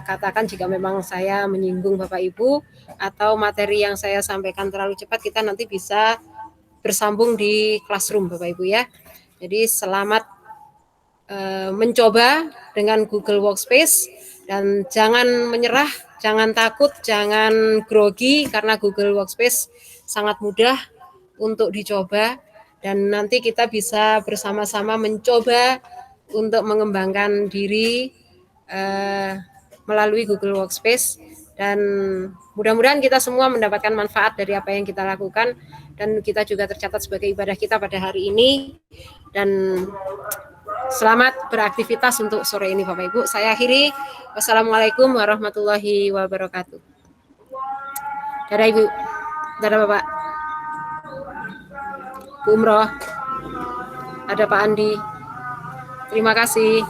katakan jika memang saya menyinggung Bapak Ibu atau materi yang saya sampaikan terlalu cepat, kita nanti bisa bersambung di Classroom Bapak Ibu ya. Jadi selamat mencoba dengan Google Workspace dan jangan menyerah, jangan takut, jangan grogi karena Google Workspace sangat mudah untuk dicoba dan nanti kita bisa bersama-sama mencoba untuk mengembangkan diri melalui Google Workspace dan mudah-mudahan kita semua mendapatkan manfaat dari apa yang kita lakukan dan kita juga tercatat sebagai ibadah kita pada hari ini dan selamat beraktivitas untuk sore ini Bapak Ibu. Saya akhiri. Wassalamualaikum warahmatullahi wabarakatuh. Dadah Ibu. Dadah Bapak. Bu Umroh. Ada Pak Andi. Terima kasih.